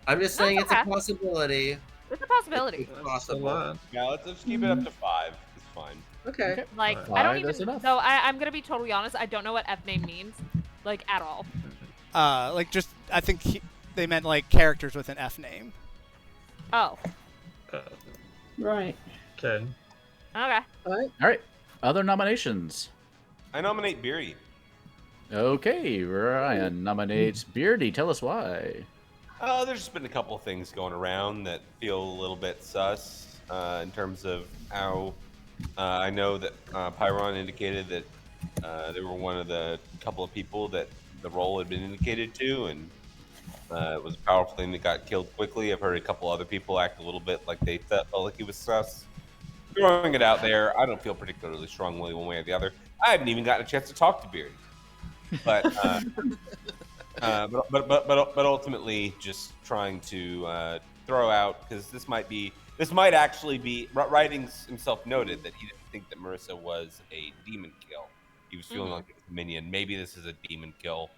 I'm just saying That's it's okay. a possibility. It's a possibility. It's possible. Yeah, let's keep it up to 5. It's fine. Okay. Like, I Fine, don't that's even. enough. So I'm gonna be totally honest. I don't know what F name means, like at all. Like just, I think they meant like characters with an F name. Oh. Right. Okay. Okay. All right. Other nominations. I nominate Beery. Okay, Ryan nominates Beardy. Tell us why. There's just been a couple of things going around that feel a little bit sus in terms of how I know that Pyron indicated that they were one of the couple of people that the role had been indicated to, and it was a powerful thing that got killed quickly. I've heard a couple other people act a little bit like they felt like he was sus. Throwing it out there, I don't feel particularly strongly one way or the other. I haven't even gotten a chance to talk to Beard, but but ultimately just trying to throw out, because this might actually be. Writings himself noted that he didn't think that Marissa was a demon kill. He was feeling like it was a minion. Maybe this is a demon kill.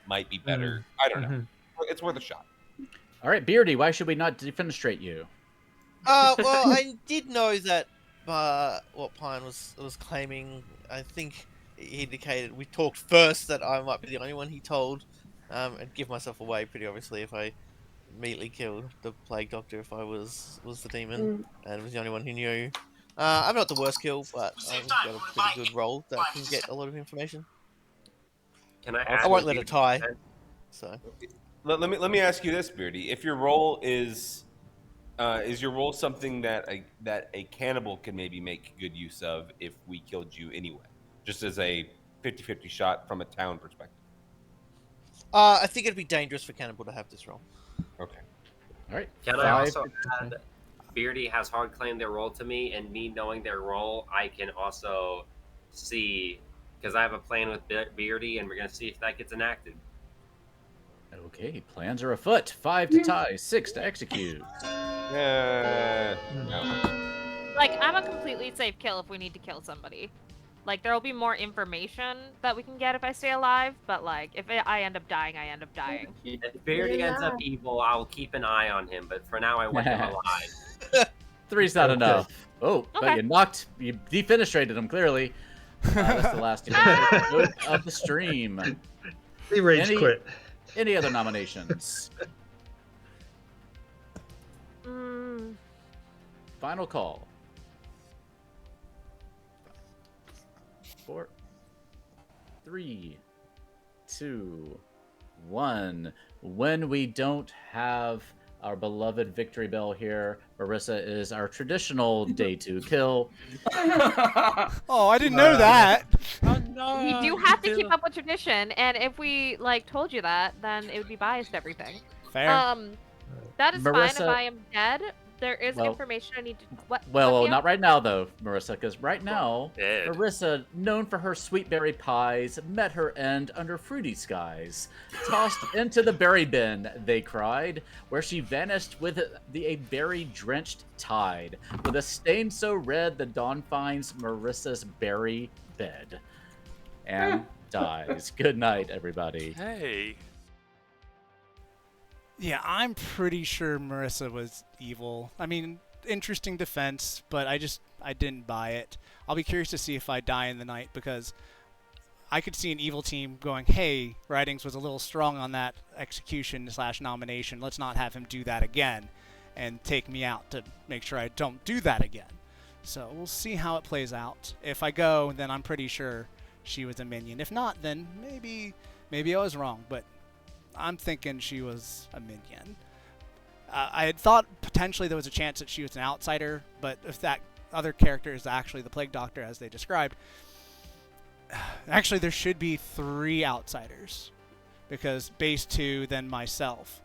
Might be better. I don't know. It's worth a shot. All right, Beardy, why should we not defenestrate you? Well, I did know that what Pine was claiming. I think he indicated we talked first that I might be the only one he told, and give myself away pretty obviously if I immediately killed the plague doctor if I was the demon and was the only one who knew. I'm not the worst kill, but I've got a pretty good roll that can get a lot of information. Can I? I won't let it tie. So let me ask you this, Beardy: if your role is your role something that a cannibal can maybe make good use of if we killed you anyway, just as a 50-50 shot from a town perspective? I think it'd be dangerous for cannibal to have this role. Okay. All right. Can I also add, Beardy has hard claimed their role to me, and me knowing their role, I can also see, because I have a plan with Beardy, and we're going to see if that gets enacted. Okay, plans are afoot. 5 to tie, 6 to execute. No. Like, I'm a completely safe kill if we need to kill somebody. Like, there'll be more information that we can get if I stay alive, but, like, if I end up dying, I end up dying. If Beardy ends up evil, I'll keep an eye on him, but for now I want him alive. 3's not enough. Oh, Okay. but you defenestrated him, clearly. That's the last vote of the stream. He rage quit. Any other nominations? Final call. 4, 3, 2, 1. When we don't have our beloved victory bell here, Marissa is our traditional day 2 kill. Oh, I didn't know that. Oh no! We do have to keep up with tradition, and if we like told you that, then it would be biased everything. Fair. That is fine if Marissa- I am dead, There is Well- information I need to. What? Well, Theo? not right now, though, Marissa, because right now, Ed. Marissa, known for her sweet berry pies, met her end under fruity skies. Tossed into the berry bin, they cried, where she vanished with a berry-drenched tide. With a stain so red, the dawn finds Marissa's berry bed. And dies. Good night, everybody. Hey. Yeah, I'm pretty sure Marissa was evil. I mean, interesting defense, but I didn't buy it. I'll be curious to see if I die in the night, because I could see an evil team going, hey, Writings was a little strong on that execution/nomination. Let's not have him do that again, and take me out to make sure I don't do that again. So we'll see how it plays out. If I go, then I'm pretty sure she was a minion. If not, then maybe I was wrong, but I'm thinking she was a minion. I had thought potentially there was a chance that she was an outsider, but if that other character is actually the Plague Doctor, as they described, actually there should be 3 outsiders, because base 2, then myself.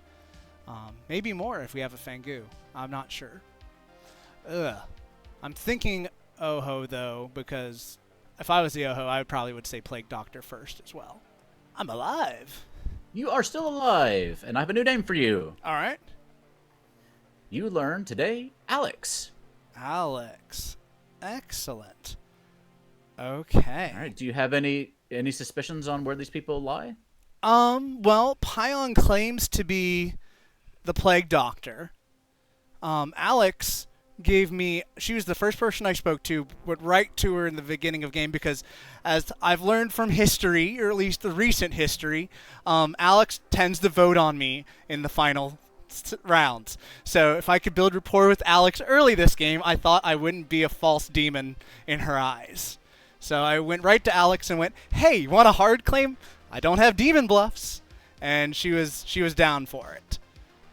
Maybe more if we have a Fangu. I'm not sure. I'm thinking Oho, though, because if I was the Oho, I probably would say Plague Doctor first as well. I'm alive. You are still alive, and I have a new name for you. All right. You learned today, Alex. Alex. Excellent. Okay. All right. Do you have any suspicions on where these people lie? Well, Pion claims to be the Plague Doctor. Alex gave me, she was the first person I spoke to, went right to her in the beginning of game, because as I've learned from history, or at least the recent history, Alex tends to vote on me in the final rounds. So if I could build rapport with Alex early this game, I thought I wouldn't be a false demon in her eyes. So I went right to Alex and went, hey, you want a hard claim? I don't have demon bluffs. And she was down for it.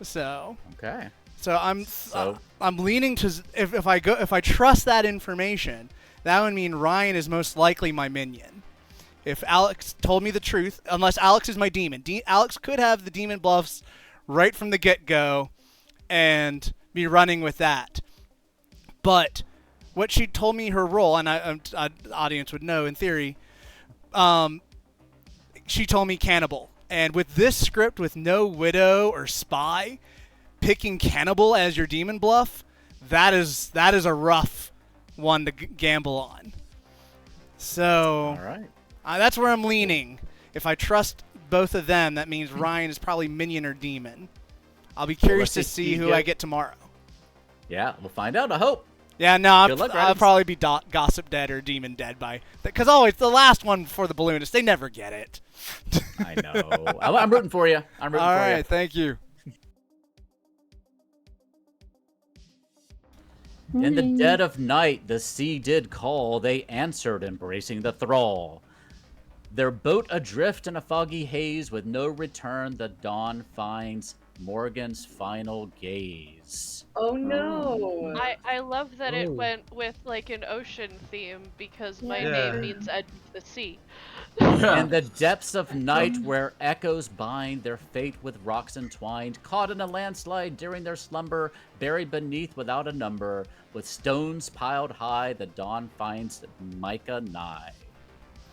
So okay. So I'm leaning to, if I trust that information, that would mean Ryan is most likely my minion. If Alex told me the truth, unless Alex is my demon, Alex could have the demon bluffs right from the get-go and be running with that. But what she told me her role, and the audience would know in theory, she told me cannibal. And with this script, with no widow or spy, picking cannibal as your demon bluff, that is a rough one to gamble on. So all right. That's where I'm leaning. If I trust both of them, that means Ryan is probably minion or demon. I'll be curious to see who I get tomorrow. Yeah, we'll find out, I hope. Yeah, no, I'll probably be Gossip dead or Demon dead by... Because always, the last one for the Balloonist, they never get it. I know. I'm rooting for you. I'm rooting for you. All right, thank you. In the dead of night, the sea did call. They answered, embracing the thrall. Their boat adrift in a foggy haze with no return, the dawn finds Morgan's final gaze. Oh no! I love that it went with like an ocean theme, because my name means edge of the sea. In the depths of night, where echoes bind their fate with rocks entwined, caught in a landslide during their slumber, buried beneath without a number, with stones piled high, the dawn finds Micah nigh.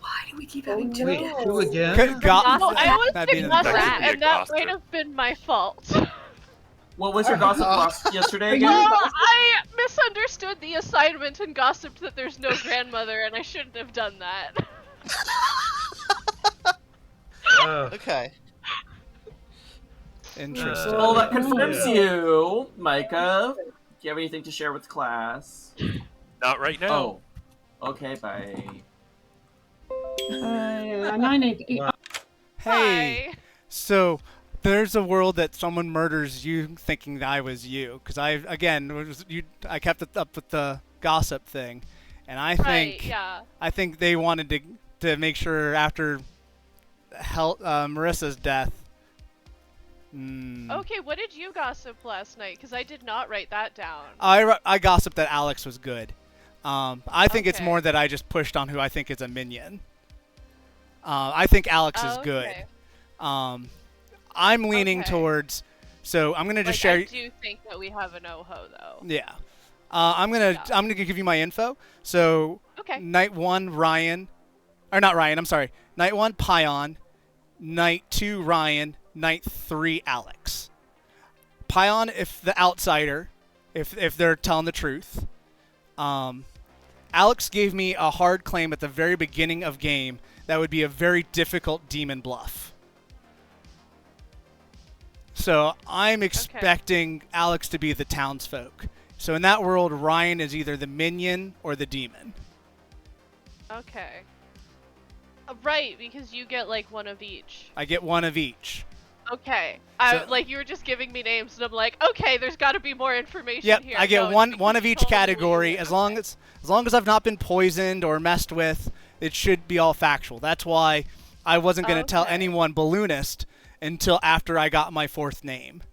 Why do we keep having two? Wait, who again? I was That'd be thinking the- gossip, and that might have been my fault. What was your gossip loss yesterday again? Well, I misunderstood the assignment and gossiped that there's no grandmother, and I shouldn't have done that. Okay. Interesting. Well, that confirms you, Micah. Do you have anything to share with class? Not right now. Oh. Okay, bye. 988. Hey, so there's a world that someone murders you thinking that I was you, because I kept it up with the gossip thing, and I think they wanted to make sure after Marissa's death. Okay, what did you gossip last night? Because I did not write that down. I gossiped that Alex was good. I think it's more that I just pushed on who I think is a minion. I think Alex is good. I'm leaning towards So I'm gonna just like, share. I do think that we have an Oho though. Yeah. I'm gonna give you my info. So Okay. night 1 Ryan, or not Ryan. I'm sorry. Night 1 Pion, night 2 Ryan, night 3 Alex. Pion, if the outsider, if they're telling the truth. Alex gave me a hard claim at the very beginning of game that would be a very difficult demon bluff. So I'm expecting Alex to be the townsfolk. So in that world, Ryan is either the minion or the demon. Okay. Right, because you get like one of each. I get one of each. Okay. So- Like you were just giving me names, and I'm like, okay, there's got to be more information Yep, here. I get No, it's one because of you each told me category. As long as I've not been poisoned or messed with, it should be all factual. That's why I wasn't going to tell anyone balloonist until after I got my 4th name.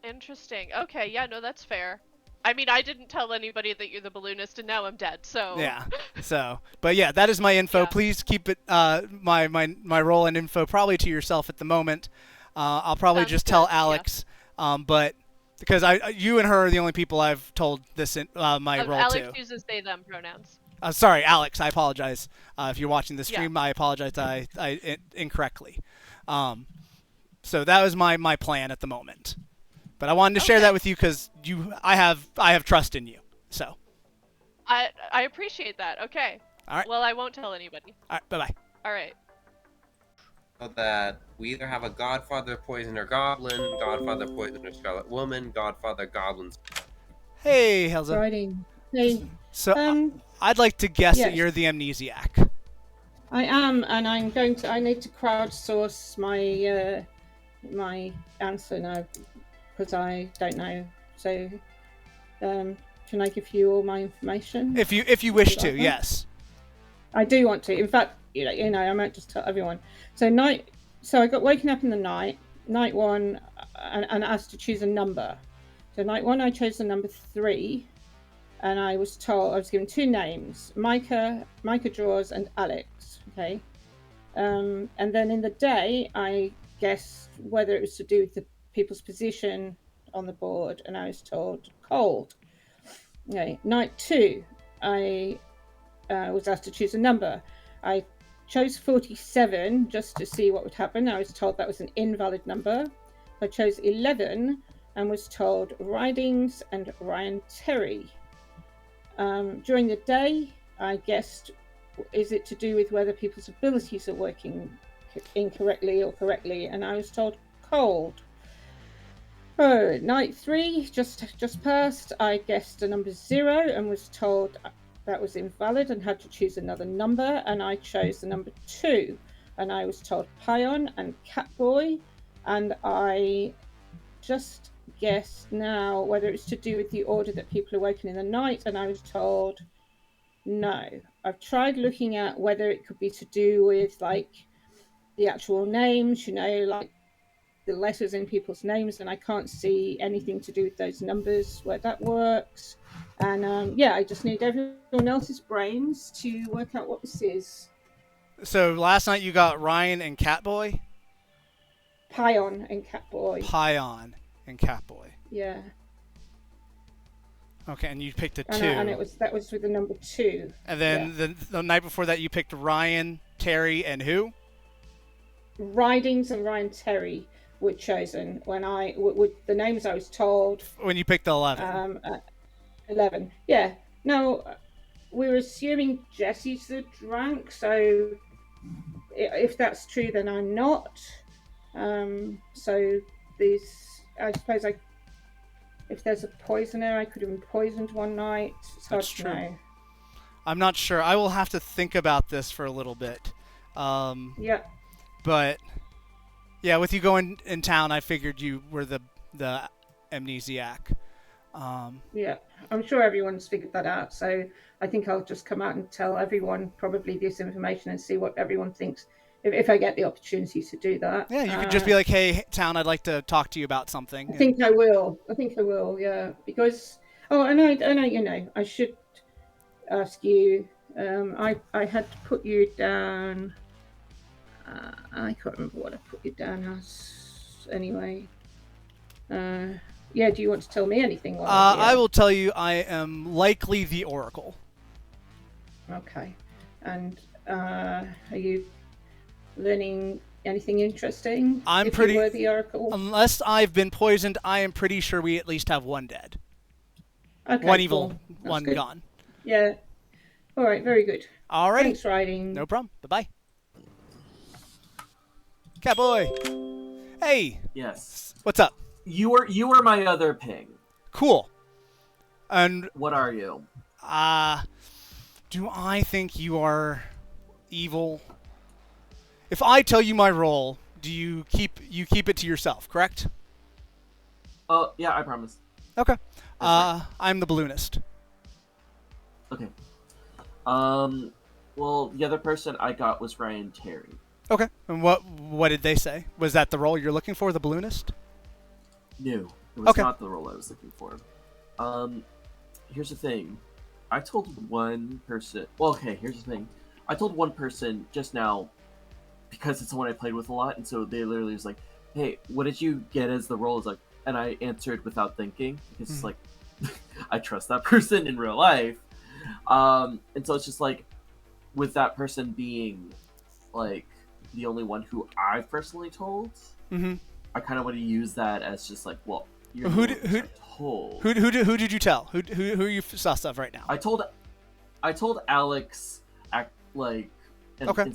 Interesting. Okay, yeah, no, that's fair. I mean, I didn't tell anybody that you're the balloonist, and now I'm dead. So Yeah. So, but yeah, that is my info. Please keep it my role and info probably to yourself at the moment. I'll probably just tell Alex, but because you and her are the only people I've told this my role Alex to. uses they them pronouns. Sorry, Alex. I apologize. If you're watching the stream, Yeah. I apologize. I incorrectly. So that was my plan at the moment. But I wanted to share that with you because I have trust in you. So. I appreciate that. Okay. All right. Well, I won't tell anybody. All right. Bye bye. All right. So that we either have a Godfather Poisoner Goblin, Godfather Poisoner Scarlet Woman, Godfather Goblins. Hey, Helza. Writing. Hey. So I'd like to guess that yes. you're the amnesiac. I am, and I need to crowdsource my my answer now because I don't know. So, can I give you all my information? If you wish to, yes. I do want to. In fact, you know, I might just tell everyone. So I got woken up in the night 1, and asked to choose a number. So night 1, I chose the number 3, and I was given 2 names: Micah Draws, and Alex. Okay. And then in the day, I guessed whether it was to do with the people's position on the board, and I was told cold. Okay. Night 2, I was asked to choose a number. I chose 47 just to see what would happen. I was told that was an invalid number. I chose 11 and was told Ridings and Ryan Terry. During the day, I guessed, is it to do with whether people's abilities are working incorrectly or correctly? And I was told cold. Oh, night 3 just passed. I guessed a number 0 and was told that was invalid and had to choose another number, and I chose the number 2, and I was told Pion and Catboy, and I just guessed now whether it's to do with the order that people are woken in the night, and I was told no. I've tried looking at whether it could be to do with like the actual names, you know, like the letters in people's names, and I can't see anything to do with those numbers where that works. And yeah, I just need everyone else's brains to work out what this is. So last night you got Ryan and Catboy? Pion and Catboy. Pion and Catboy. Yeah. Okay, and you picked a 2. And that was with the number 2. And then the night before that you picked Ryan, Terry, and who? Ridings and Ryan Terry were chosen when with the names I was told. When you picked 11. 11. Yeah. No, we were assuming Jesse's the drunk, so if that's true, then I'm not. So I suppose if there's a poisoner, I could have been poisoned one night. It's hard to know. I'm not sure. I will have to think about this for a little bit. Yeah. But yeah, with you going in town, I figured you were the amnesiac. Yeah, I'm sure everyone's figured that out. So I think I'll just come out and tell everyone probably this information and see what everyone thinks if I get the opportunity to do that. Yeah, you could just be like, "Hey, town, I'd like to talk to you about something." I think I will. Yeah, because I know. You know, I should ask you. I had to put you down. I can't remember what I put you down as. Anyway, Yeah, do you want to tell me anything? I will tell you I am likely the Oracle. Okay. And are you learning anything interesting? I'm if pretty. You were the Oracle? Unless I've been poisoned, I am pretty sure we at least have one dead. Okay, one evil, cool. one good. gone. Yeah. All right, very good. All right. Thanks, Riding. No problem. Bye-bye. Catboy. Hey. Yes. What's up? You were my other ping. Cool. And what are you? Do I think you are evil? If I tell you my role, do you keep it to yourself, correct? Oh, yeah, I promise. Okay. I'm the balloonist. Okay. Well, the other person I got was Ryan Terry. Okay. And what did they say? Was that the role you're looking for, the balloonist? No, it was not the role I was looking for. Here's the thing. I told one person... Well, okay, here's the thing. I told one person just now because it's someone I played with a lot, and so they literally was like, hey, what did you get as the role? Like, and I answered without thinking because it's like, I trust that person in real life. And so it's just like, with that person being like the only one who I've personally told, I kind of want to use that as just like, well, you're who told. Who did you tell? Who are you sus of right now? I told Alex, kind of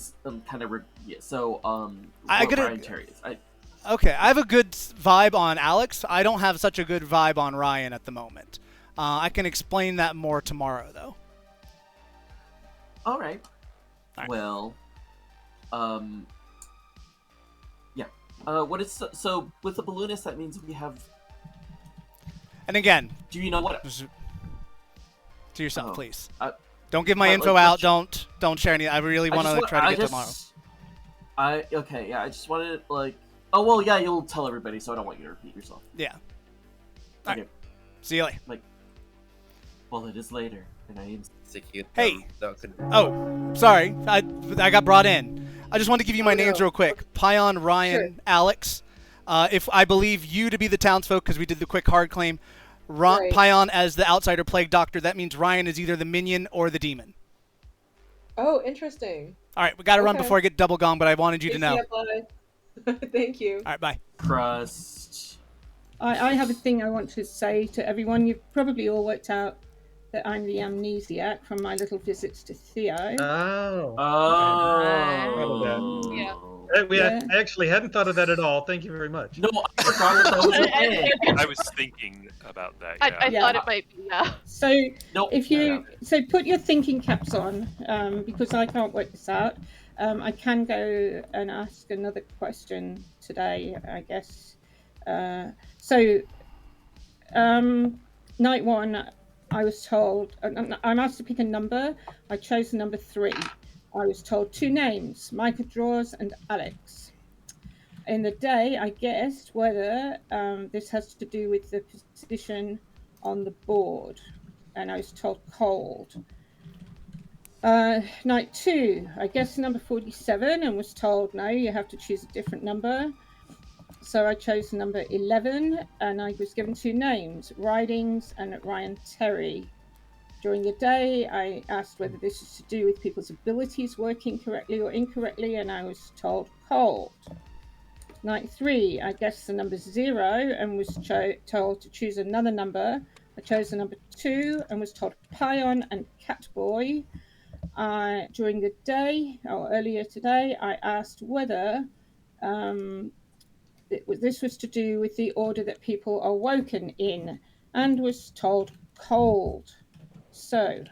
so I got Ryan Terry is. Okay, I have a good vibe on Alex. I don't have such a good vibe on Ryan at the moment. I can explain that more tomorrow, though. All right. Well, yeah. What is so with the balloonist? That means we have. And again, do you know what? To yourself, please. Don't give my info out. Don't share any. I really want to try to get tomorrow. Okay, yeah. I just wanted like. Oh well, yeah. You'll tell everybody, so I don't want you to repeat yourself. Yeah. Okay. Right. See you later. Like. Well, it is later, and I am. Hey. Oh, sorry. I got brought in. I just want to give you my names real quick. Pion, Ryan, Alex. If I believe you to be the townsfolk because we did the quick hard claim. Pion as the outsider plague doctor. That means Ryan is either the minion or the demon. Oh, interesting. All right, we got to run before I get double gong, but I wanted you to know. Thank you. All right, bye. Crust. I have a thing I want to say to everyone. You've probably all worked out that I'm the amnesiac from my little visits to Theo. Yeah. I actually hadn't thought of that at all. Thank you very much. No, I forgot that was a thing. I was thinking about that. I thought it might be. Yeah. So if you put your thinking caps on, because I can't work this out. I can go and ask another question today, I guess. Night one, I was told I'm asked to pick a number. I chose the number 3. I was told 2 names, Micah Draws and Alex. In the day, I guessed whether this has to do with the position on the board, and I was told cold. Night 2, I guessed number 47 and was told no, you have to choose a different number. So I chose number 11, and I was given 2 names, Ridings and Ryan Terry. During the day, I asked whether this is to do with people's abilities working correctly or incorrectly, and I was told cold. Night 3, I guessed the number 0 and was told to choose another number. I chose the number 2 and was told Pion and Catboy. During the day, or earlier today, I asked whether this was to do with the order that people are woken in, and was told cold. So,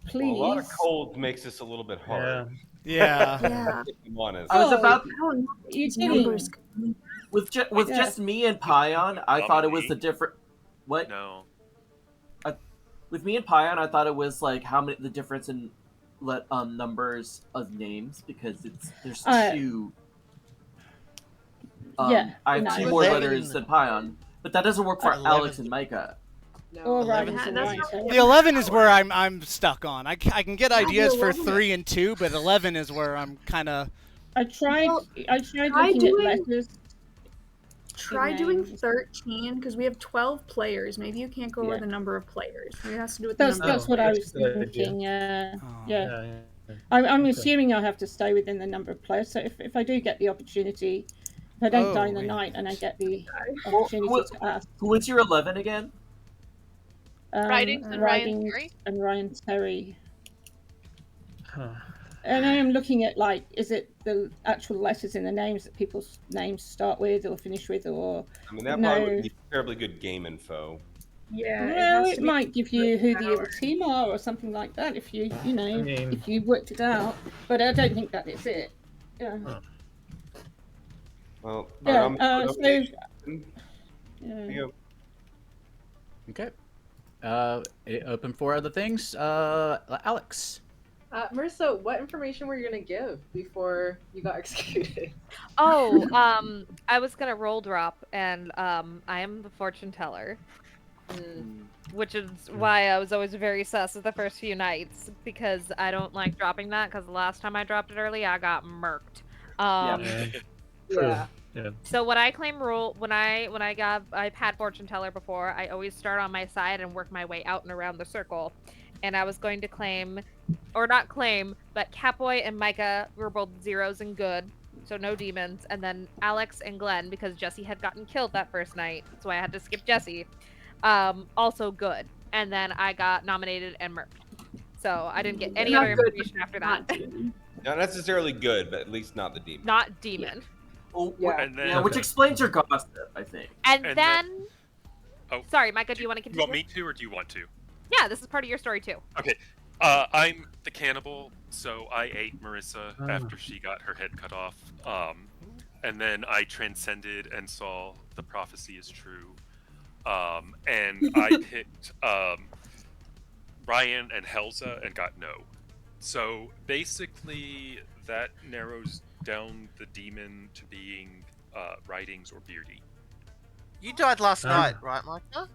please. Well, a lot of cold makes this a little bit hard. Yeah. I was about. You did. With just me and Pion, I thought it was the different. What? No. With me and Pion, I thought it was like the difference in numbers of names because there's 2. I have 2 more letters than Pion, but that doesn't work for Alex and Micah. No, the 11 is where I'm stuck on. I can get ideas for 3 and 2, but 11 is where I'm kind of. I tried looking at letters. Try doing 13 because we have 12 players. Maybe you can't go over the number of players. Maybe it has to do with the number. That's what I was a good idea. thinking. Yeah. Yeah. I'm Okay. assuming I have to stay within the number of players. So if I do get the opportunity, if I don't die in the night and I get the opportunity to ask. Who is your 11 again? Ridings and Ryan Terry? And Ryan Terry. Huh. And I am looking at, like, is it the actual letters in the names that people's names start with or finish with, or I mean, that probably would be terribly good game info. Yeah. Well, it might give you who the other team are or something like that if you know, if you worked it out. But I don't think that is it. Yeah. Huh. Well, yeah. Okay. Open for other things. Alex. Marissa, what information were you gonna give before you got executed? Oh, I was gonna roll drop, and I am the fortune teller, which is why I was always very sus of the first few nights, because I don't like dropping that. Because the last time I dropped it early, I got murked. Yeah. So when I claim rule, when I've had fortune teller before, I always start on my side and work my way out and around the circle. And I was going to claim, or not claim, but Catboy and Micah were both zeros and good, so no demons. And then Alex and Glenn, because Jesse had gotten killed that first night, so I had to skip Jesse, also good. And then I got nominated and murked. So I didn't get any other information after that. Not necessarily good, but at least not the demon. Not demon. Oh, And then, which explains your gossip, I think. And then sorry, Micah, do you want to You continue? want me to, or do you want to? Yeah, this is part of your story too. Okay. I'm the cannibal, so I ate Marissa after she got her head cut off. And then I transcended and saw the prophecy is true. And I picked Ryan and Helza and got no. So basically, that narrows down the demon to being Writings or Beardy. You died last night, right, Micah?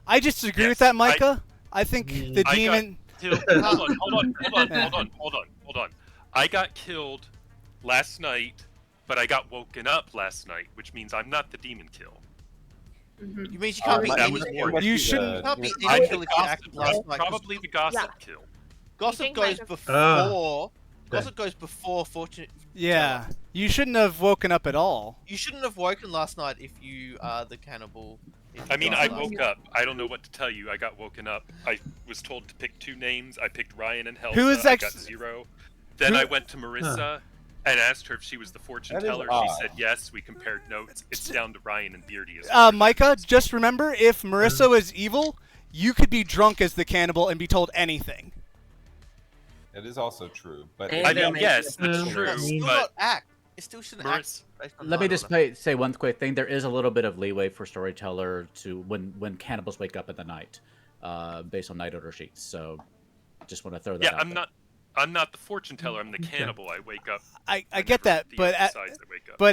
I disagree with that, Micah. I think the I demon. Hold on. I got killed last night, but I got woken up last night, which means I'm not the demon kill. You mean you can't be that was any important. You shouldn't. You can't be any kill if you acted last night. Probably the gossip kill. Gossip goes before. Gossip goes before fortune. Yeah, you shouldn't have woken up at all. You shouldn't have woken last night if you are the cannibal. I mean, I woke up. I don't know what to tell you. I got woken up. I was told to pick two names. I picked Ryan and Helza. Who is I got 0. Then I went to Marissa and asked her if she was the fortune teller. She said yes. We compared notes. It's down to Ryan and Beardy. Micah, just remember, if Marissa was evil, you could be drunk as the cannibal and be told anything. That is also true, but I mean, yes, that's true. It still But not act. It still shouldn't act. Let me just say one quick thing. There is a little bit of leeway for storyteller to when cannibals wake up in the night, based on night order sheets. So, just want to throw that out. Yeah, I'm not the fortune teller. I'm the cannibal. I wake up. I get that, but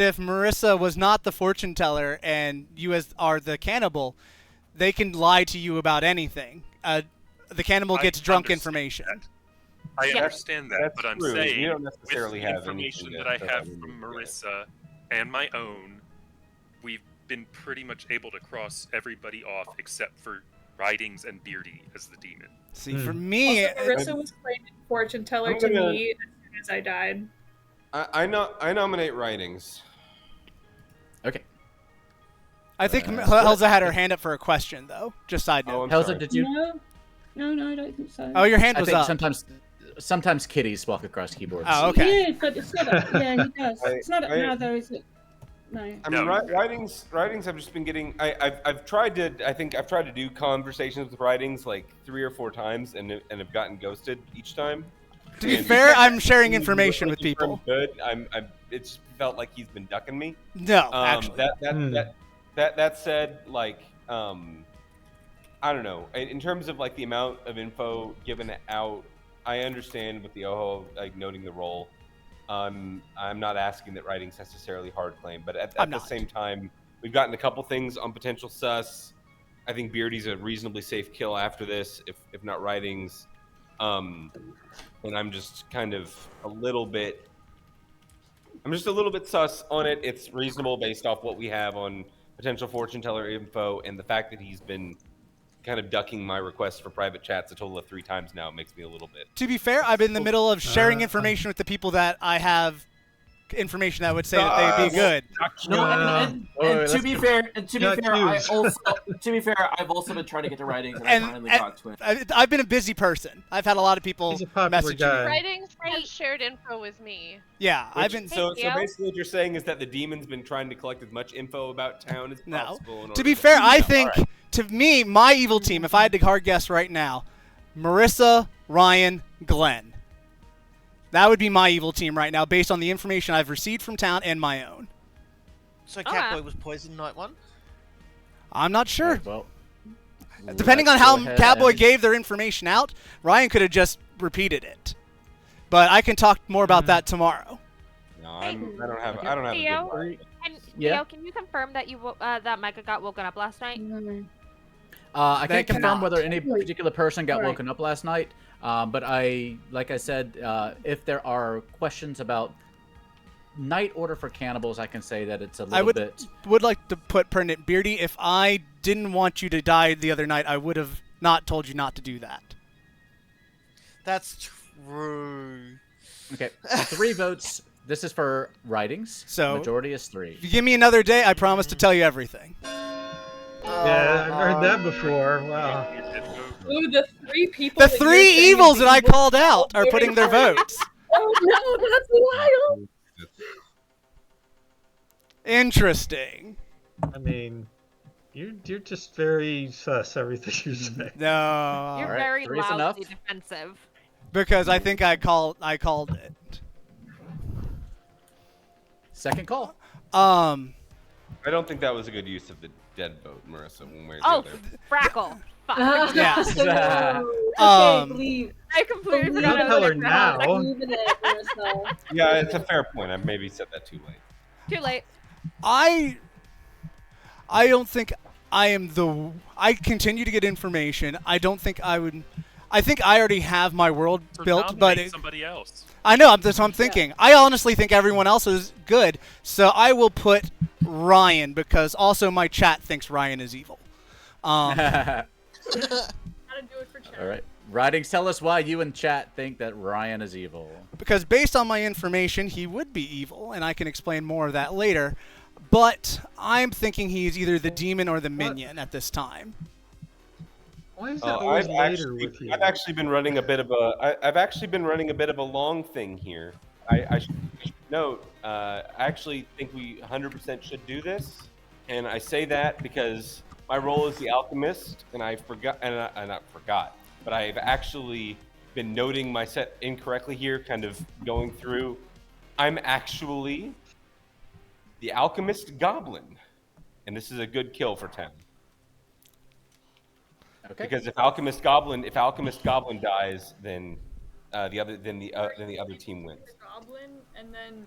if Marissa was not the fortune teller and you are the cannibal, they can lie to you about anything. The cannibal gets drunk information. I understand that, but I'm true. saying You don't necessarily with the have information anything that I that have doesn't from mean Marissa and my own, we've been pretty much able to cross everybody off except for Writings and Beardy as the demon. See, for me, Also, Marissa was claiming fortune teller I'm to gonna- me as soon as I died. I nominate Writings. Okay. I think Helza had her hand up for a question, though. Just side note. Helza, did you? No, I don't think so. Oh, your hand I was think up. Sometimes kitties walk across keyboards. Oh, okay. Yeah, but it's not up. Yeah, he does. It's not up now, though, is it? No. I mean, Writings. I've just been getting. I've tried to do conversations with Writings like 3 or 4 times, and have gotten ghosted each time. To be fair, I'm sharing information with people. Good. It's felt like he's been ducking me. No, actually. That said, like, I don't know. In terms of like the amount of info given out, I understand with the OHO like noting the role. I'm not asking that Writings necessarily hard claim, but at the same time, we've gotten a couple things on potential sus. I think Beardy's a reasonably safe kill after this, if not Writings. And I'm just kind of a little bit sus on it. It's reasonable based off what we have on potential fortune teller info, and the fact that he's been kind of ducking my requests for private chats a total of 3 times now makes me a little bit. To be fair, I've been in the middle of sharing information with the people that I have information that would say that they'd be good. No, and to be fair, I've also been trying to get to writings, and I finally got to it. I've been a busy person. I've had a lot of people message me. Writings has shared info with me. Yeah, I've been. So basically, what you're saying is that the demon's been trying to collect as much info about town as possible. To be fair, I think to me, my evil team, if I had to hard guess right now, Marissa, Ryan, Glenn. That would be my evil team right now, based on the information I've received from town and my own. So Catboy was poisoned night 1? I'm not sure. Right, well, depending on how Catboy gave their information out, Ryan could have just repeated it. But I can talk more about that tomorrow. No, I don't have Theo, a good Theo, can you confirm that that Micah got woken up last night? I can't confirm whether any particular person got woken up last night. But like I said, if there are questions about night order for cannibals, I can say that it's a little bit. I would like to put pertinent, Beardy, if I didn't want you to die the other night, I would have not told you not to do that. That's true. Okay, 3 votes. This is for writings. So majority is 3. If you give me another day, I promise to tell you everything. Yeah, I've heard that before. Wow. Ooh, the 3 people. The 3 evils that I called out are putting their votes. Oh no, that's wild. Interesting. I mean, you're just very sus. Everything you say. No. You're very loudly defensive. Because I think I called it. Second call. I don't think that was a good use of the dead vote, Marissa. One way or the other. Frackle. Fuck. Yes. Believe. I completely Don't forgot tell her about now. Yeah, it's a fair point. I maybe said that too late. Too late. I don't think I am the. I continue to get information. I don't think I would. I think I already have my world built, but somebody else. I know. That's what I'm thinking. I honestly think everyone else is good, so I will put Ryan because also my chat thinks Ryan is evil. Gotta do it for chat. All right. Writings, tell us why you and chat think that Ryan is evil. Because based on my information, he would be evil, and I can explain more of that later. But I'm thinking he's either the demon or the minion at this time. Why is that always later with you? I've actually been running a bit of a long thing here. I should note. I actually think we 100% should do this, and I say that because my role is the alchemist, and I forgot, but I've actually been noting my set incorrectly here, kind of going through. I'm actually the alchemist goblin, and this is a good kill for 10. Okay. Because if alchemist goblin dies, then the other team wins. Goblin, and then.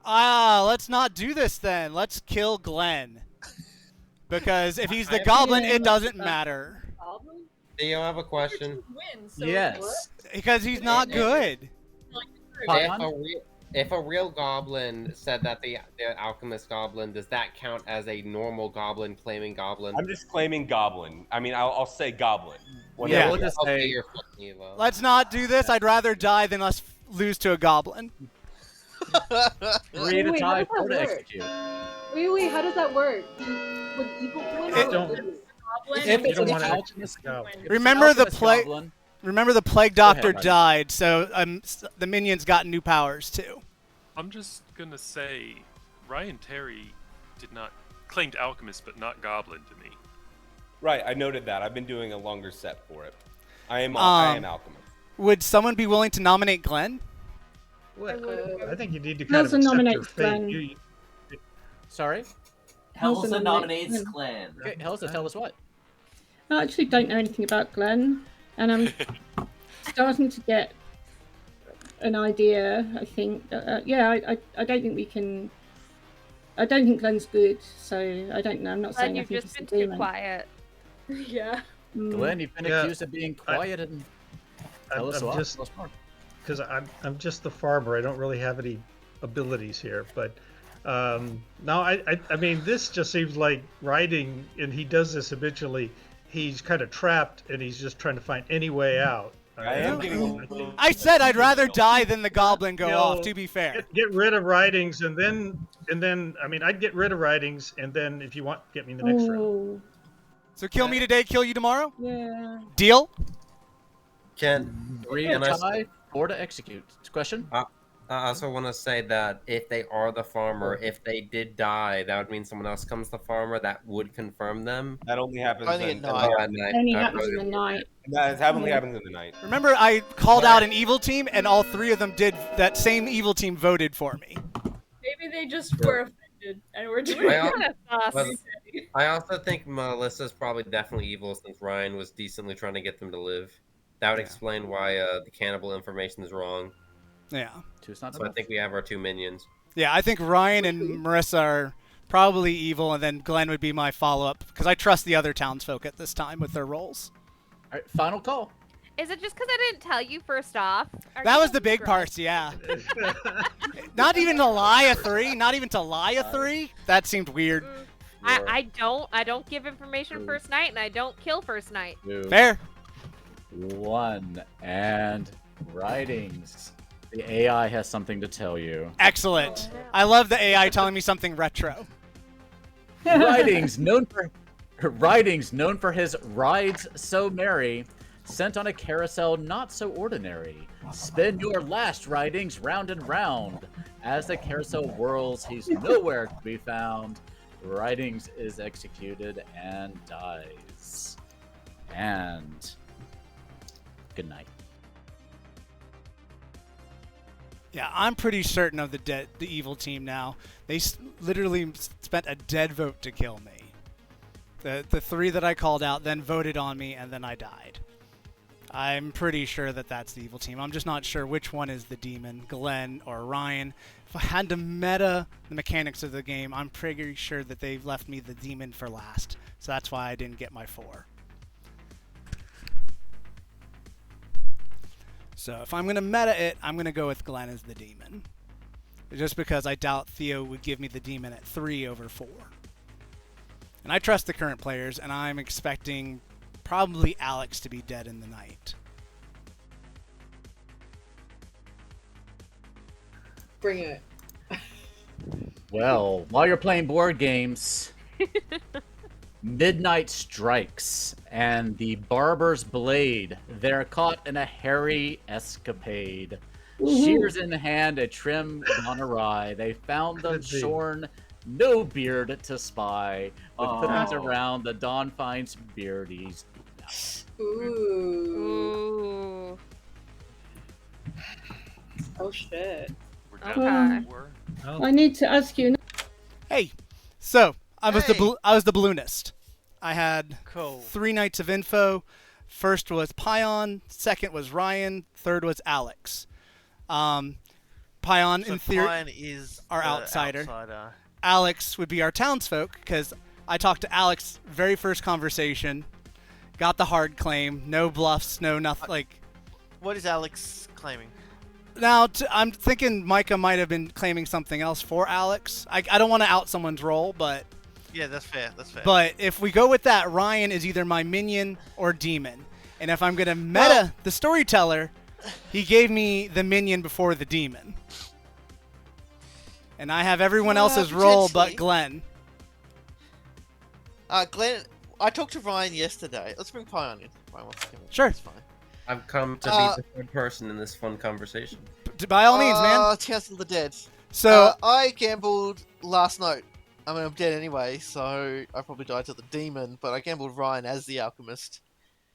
Let's not do this then. Let's kill Glenn. Because if he's the goblin, it doesn't matter. Goblin? Theo, I have a question. Yes. Because he's not good. If a real goblin said that the alchemist goblin, does that count as a normal goblin claiming goblin? I'm just claiming goblin. I mean, I'll say goblin. Yeah, we'll just say you're fucking evil. Let's not do this. I'd rather die than us lose to a goblin. 3 at a time, 4 to execute. Wait, how does that work? Would evil win? Remember the plague. Remember the plague doctor died, so the minions got new powers too. I'm just gonna say, Ryan Terry claimed alchemist, but not goblin to me. Right, I noted that. I've been doing a longer set for it. I am alchemist. Would someone be willing to nominate Glenn? Well, I think you need to kind of accept your fate. Sorry? Helsa nominates Glenn. Okay, Helsa, tell us what. I actually don't know anything about Glenn, and I'm starting to get an idea. I think, I don't think we can. I don't think Glenn's good, so I don't know. I'm not saying I think you've he's just the been too demon. quiet. Yeah. Glenn, you've been accused of being quiet and tell us more. Because I'm just the farmer. I don't really have any abilities here, but No, I mean, this just seems like writing, and he does this habitually. He's kind of trapped, and he's just trying to find any way out. I am getting. I said I'd rather die than the goblin go off. To be fair, get rid of writings, and then I mean, I'd get rid of writings, and then if you want, get me in the next round. So kill me today, kill you tomorrow. Yeah. Deal. Can 3 can to I tie, 4 to execute. Question? I also want to say that if they are the farmer, if they did die, that would mean someone else comes the farmer. That would confirm them. That only happens Only in, at night. At night. Only happens in the night. That only happens in the night. Remember, I called out an evil team, and all 3 of them did. That same evil team voted for me. Maybe they just were offended and were doing I also think Melissa's probably definitely evil since Ryan was decently trying to get them to live. That would explain why the cannibal information is wrong. Yeah. So I think we have our 2 minions. Yeah, I think Ryan and Marissa are probably evil, and then Glenn would be my follow-up, because I trust the other townsfolk at this time with their roles. All right, final call. Is it just because I didn't tell you first off? That was the big parts, yeah. Not even to lie a 3? Not even to lie a 3? That seemed weird. I don't give information first night, and I don't kill first night. 2, Fair. 1, and writings. The AI has something to tell you. Excellent. I love the AI telling me something retro. Writings known for his rides so merry, sent on a carousel not so ordinary. Spin your last writings round and round. As the carousel whirls, he's nowhere to be found. Writings is executed and dies. And good night. Yeah, I'm pretty certain of the evil team now. They literally spent a dead vote to kill me. The 3 that I called out then voted on me, and then I died. I'm pretty sure that that's the evil team. I'm just not sure which one is the demon, Glenn or Ryan. If I had to meta the mechanics of the game, I'm pretty sure that they've left me the demon for last. So that's why I didn't get my 4. So if I'm going to meta it, I'm going to go with Glenn as the demon. Just because I doubt Theo would give me the demon at 3 over 4. And I trust the current players, and I'm expecting probably Alex to be dead in the night. Bring it. Well, while you're playing board games, midnight strikes, and the barber's blade. They're caught in a hairy escapade. Shears in hand, a trim gone awry. They found them shorn, no beard to spy. With hoodies around, the dawn finds Beardy's. Ooh. Oh shit. I need to ask you. Hey, so I was the balloonist. I had 3 nights of info. First was Pion, second was Ryan, third was Alex. Pion, So in theory, Pion is our the outsider. outsider. Alex would be our townsfolk, because I talked to Alex very first conversation, got the hard claim, no bluffs, no nothing. Like, What is Alex claiming? now I'm thinking Micah might have been claiming something else for Alex. I don't want to out someone's role, but Yeah, that's fair. That's fair. But if we go with that, Ryan is either my minion or demon. And if I'm going to meta the storyteller, he gave me the minion before the demon. And I have everyone else's role but Glenn. Glenn, I talked to Ryan yesterday. Let's bring Pion in. Ryan wants to come in. Sure. It's fine. I've come to be the third person in this fun conversation. By all means, man. Chance of the Dead. So I gambled last night. I mean, I'm dead anyway, so I probably died to the demon. But I gambled Ryan as the alchemist,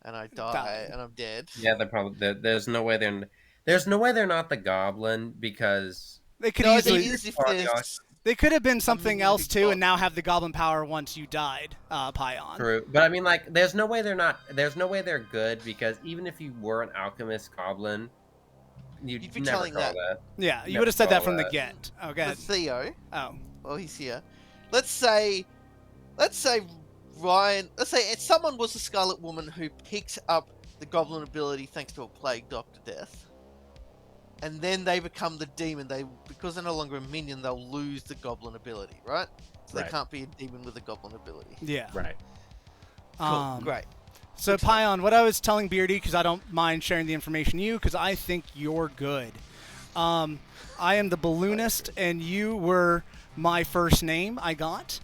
and I die, and I'm dead. Yeah, they're probably. There's no way they're. There's no way they're not the goblin because they could No, easily. they use if there's- They could have been something else too, and now have the goblin power once you died, Pion. True, but I mean, like, there's no way they're not. There's no way they're good because even if you were an alchemist goblin, you'd be never telling call that. that. Yeah, you Never would have said that call from the get. Okay. But Theo. Oh. Well, he's here. Let's say Ryan. Let's say someone was a Scarlet Woman who picked up the goblin ability thanks to a plague doctor death. and then they become the demon. Because they're no longer a minion, they'll lose the goblin ability, right? So Right. they can't be a demon with a goblin ability. Yeah. Right. Cool. Great. So, Pion, what I was telling Beardy, because I don't mind sharing the information to you, because I think you're good. I am the balloonist, and you were my first name I got.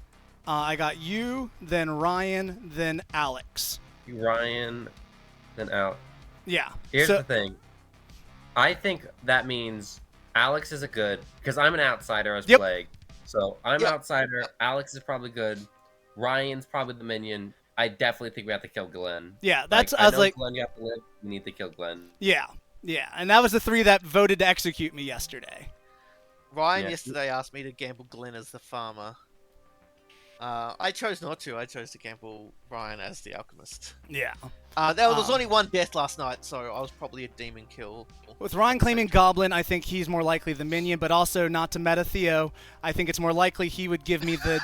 I got you, then Ryan, then Alex. Ryan, then Alex. Yeah. Here's the thing. I think that means Alex is a good, because I'm an outsider as Plague. So I'm outsider. Alex is probably good. Ryan's probably the minion. I definitely think we have to kill Glenn. Yeah, that's. I was like, Glenn, you have to live. We need to kill Glenn. Yeah, and that was the 3 that voted to execute me yesterday. Ryan yesterday asked me to gamble Glenn as the farmer. I chose not to. I chose to gamble Ryan as the alchemist. Yeah. There was only one death last night, so I was probably a demon kill. With Ryan claiming Goblin, I think he's more likely the minion, but also not to meta Theo. I think it's more likely he would give me the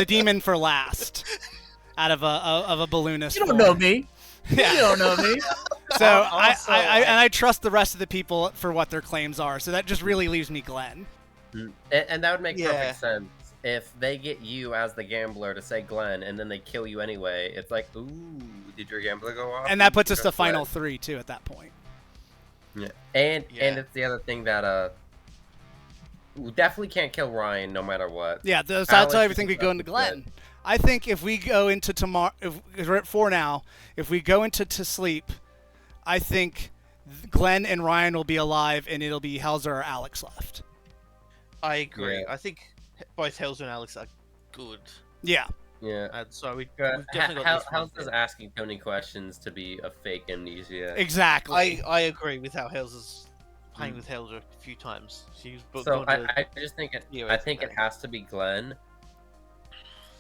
demon for last. Out of a balloonist. You don't know me. Yeah. You don't know me. So I trust the rest of the people for what their claims are. So that just really leaves me Glenn. And that would make perfect sense if they get you as the gambler to say Glenn, and then they kill you anyway. It's like, ooh, did your gambler go off? And that puts us to final 3 too at that point. Yeah, and it's the other thing that we definitely can't kill Ryan no matter what. Yeah, that's why everything we go into Glenn. I think if we go into tomorrow, if we're at 4 now, if we go into to sleep, I think Glenn and Ryan will be alive, and it'll be Helzer or Alex left. I agree. Yeah. I think both Helzer and Alex are good. Yeah. Yeah. And so we've definitely got Helzer's asking Tony questions to be a fake amnesia. Exactly. I agree with how Helzer's playing with Helzer a few times. So I just think it has to be Glenn.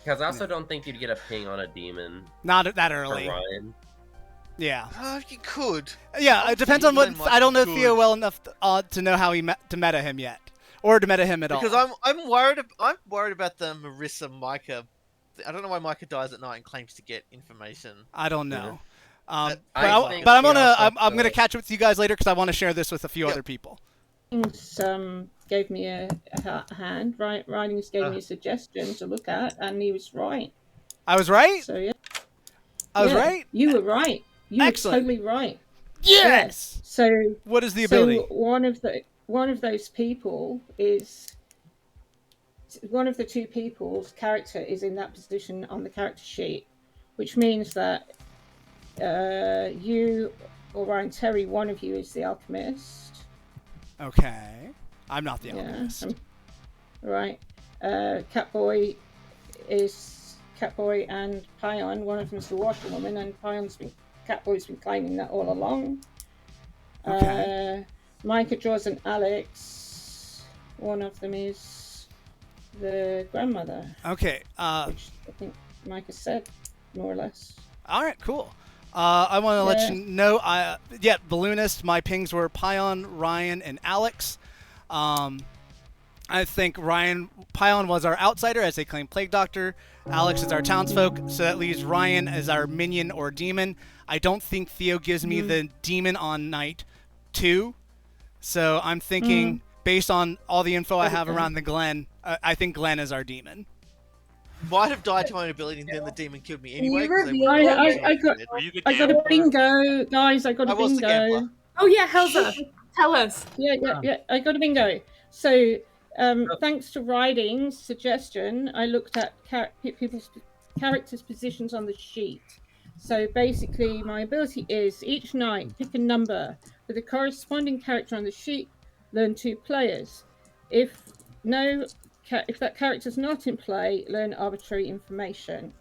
Because I also don't think you'd get a ping on a demon. Not that early. For Ryan. Yeah. You could. Yeah, it depends on what. I don't know Theo well enough to know how to meta him yet, or to meta him at all. Because I'm worried about the Marissa Micah. I don't know why Micah dies at night and claims to get information. I don't know. Yeah. But I'm gonna catch up with you guys later because I want to share this with a few other people. Gave me a hand. Writings gave me a suggestion to look at, and he was right. I was right? So yeah. I was right? You were right. You Excellent. were totally right. Yes! So what is the ability? So one of those people is one of the 2 people's character is in that position on the character sheet, which means that you or Ryan Terry, one of you is the alchemist. Okay. I'm not the alchemist. Right. Catboy and Pion. One of them is the washerwoman, and Catboy's been claiming that all along. Okay. Micah, Jaws, and Alex. One of them is the grandmother. Okay. Which I think Micah said, more or less. All right. Cool. I want to let you know. Balloonist. My pings were Pion, Ryan, and Alex. I think Pion was our outsider, as they claim Plague Doctor. Alex is our townsfolk, so that leaves Ryan as our minion or demon. I don't think Theo gives me the demon on night 2. So I'm thinking, based on all the info I have around the Glen, I think Glen is our demon. Might have died to my own ability, and then the demon killed me anyway. I got a bingo, guys. I got a bingo. Oh yeah, Helza, tell us. Yeah. I got a bingo. So, thanks to Writing's suggestion, I looked at people's characters' positions on the sheet. So basically, my ability is each night pick a number with a corresponding character on the sheet. Learn 2 players. If that character's not in play, learn arbitrary information.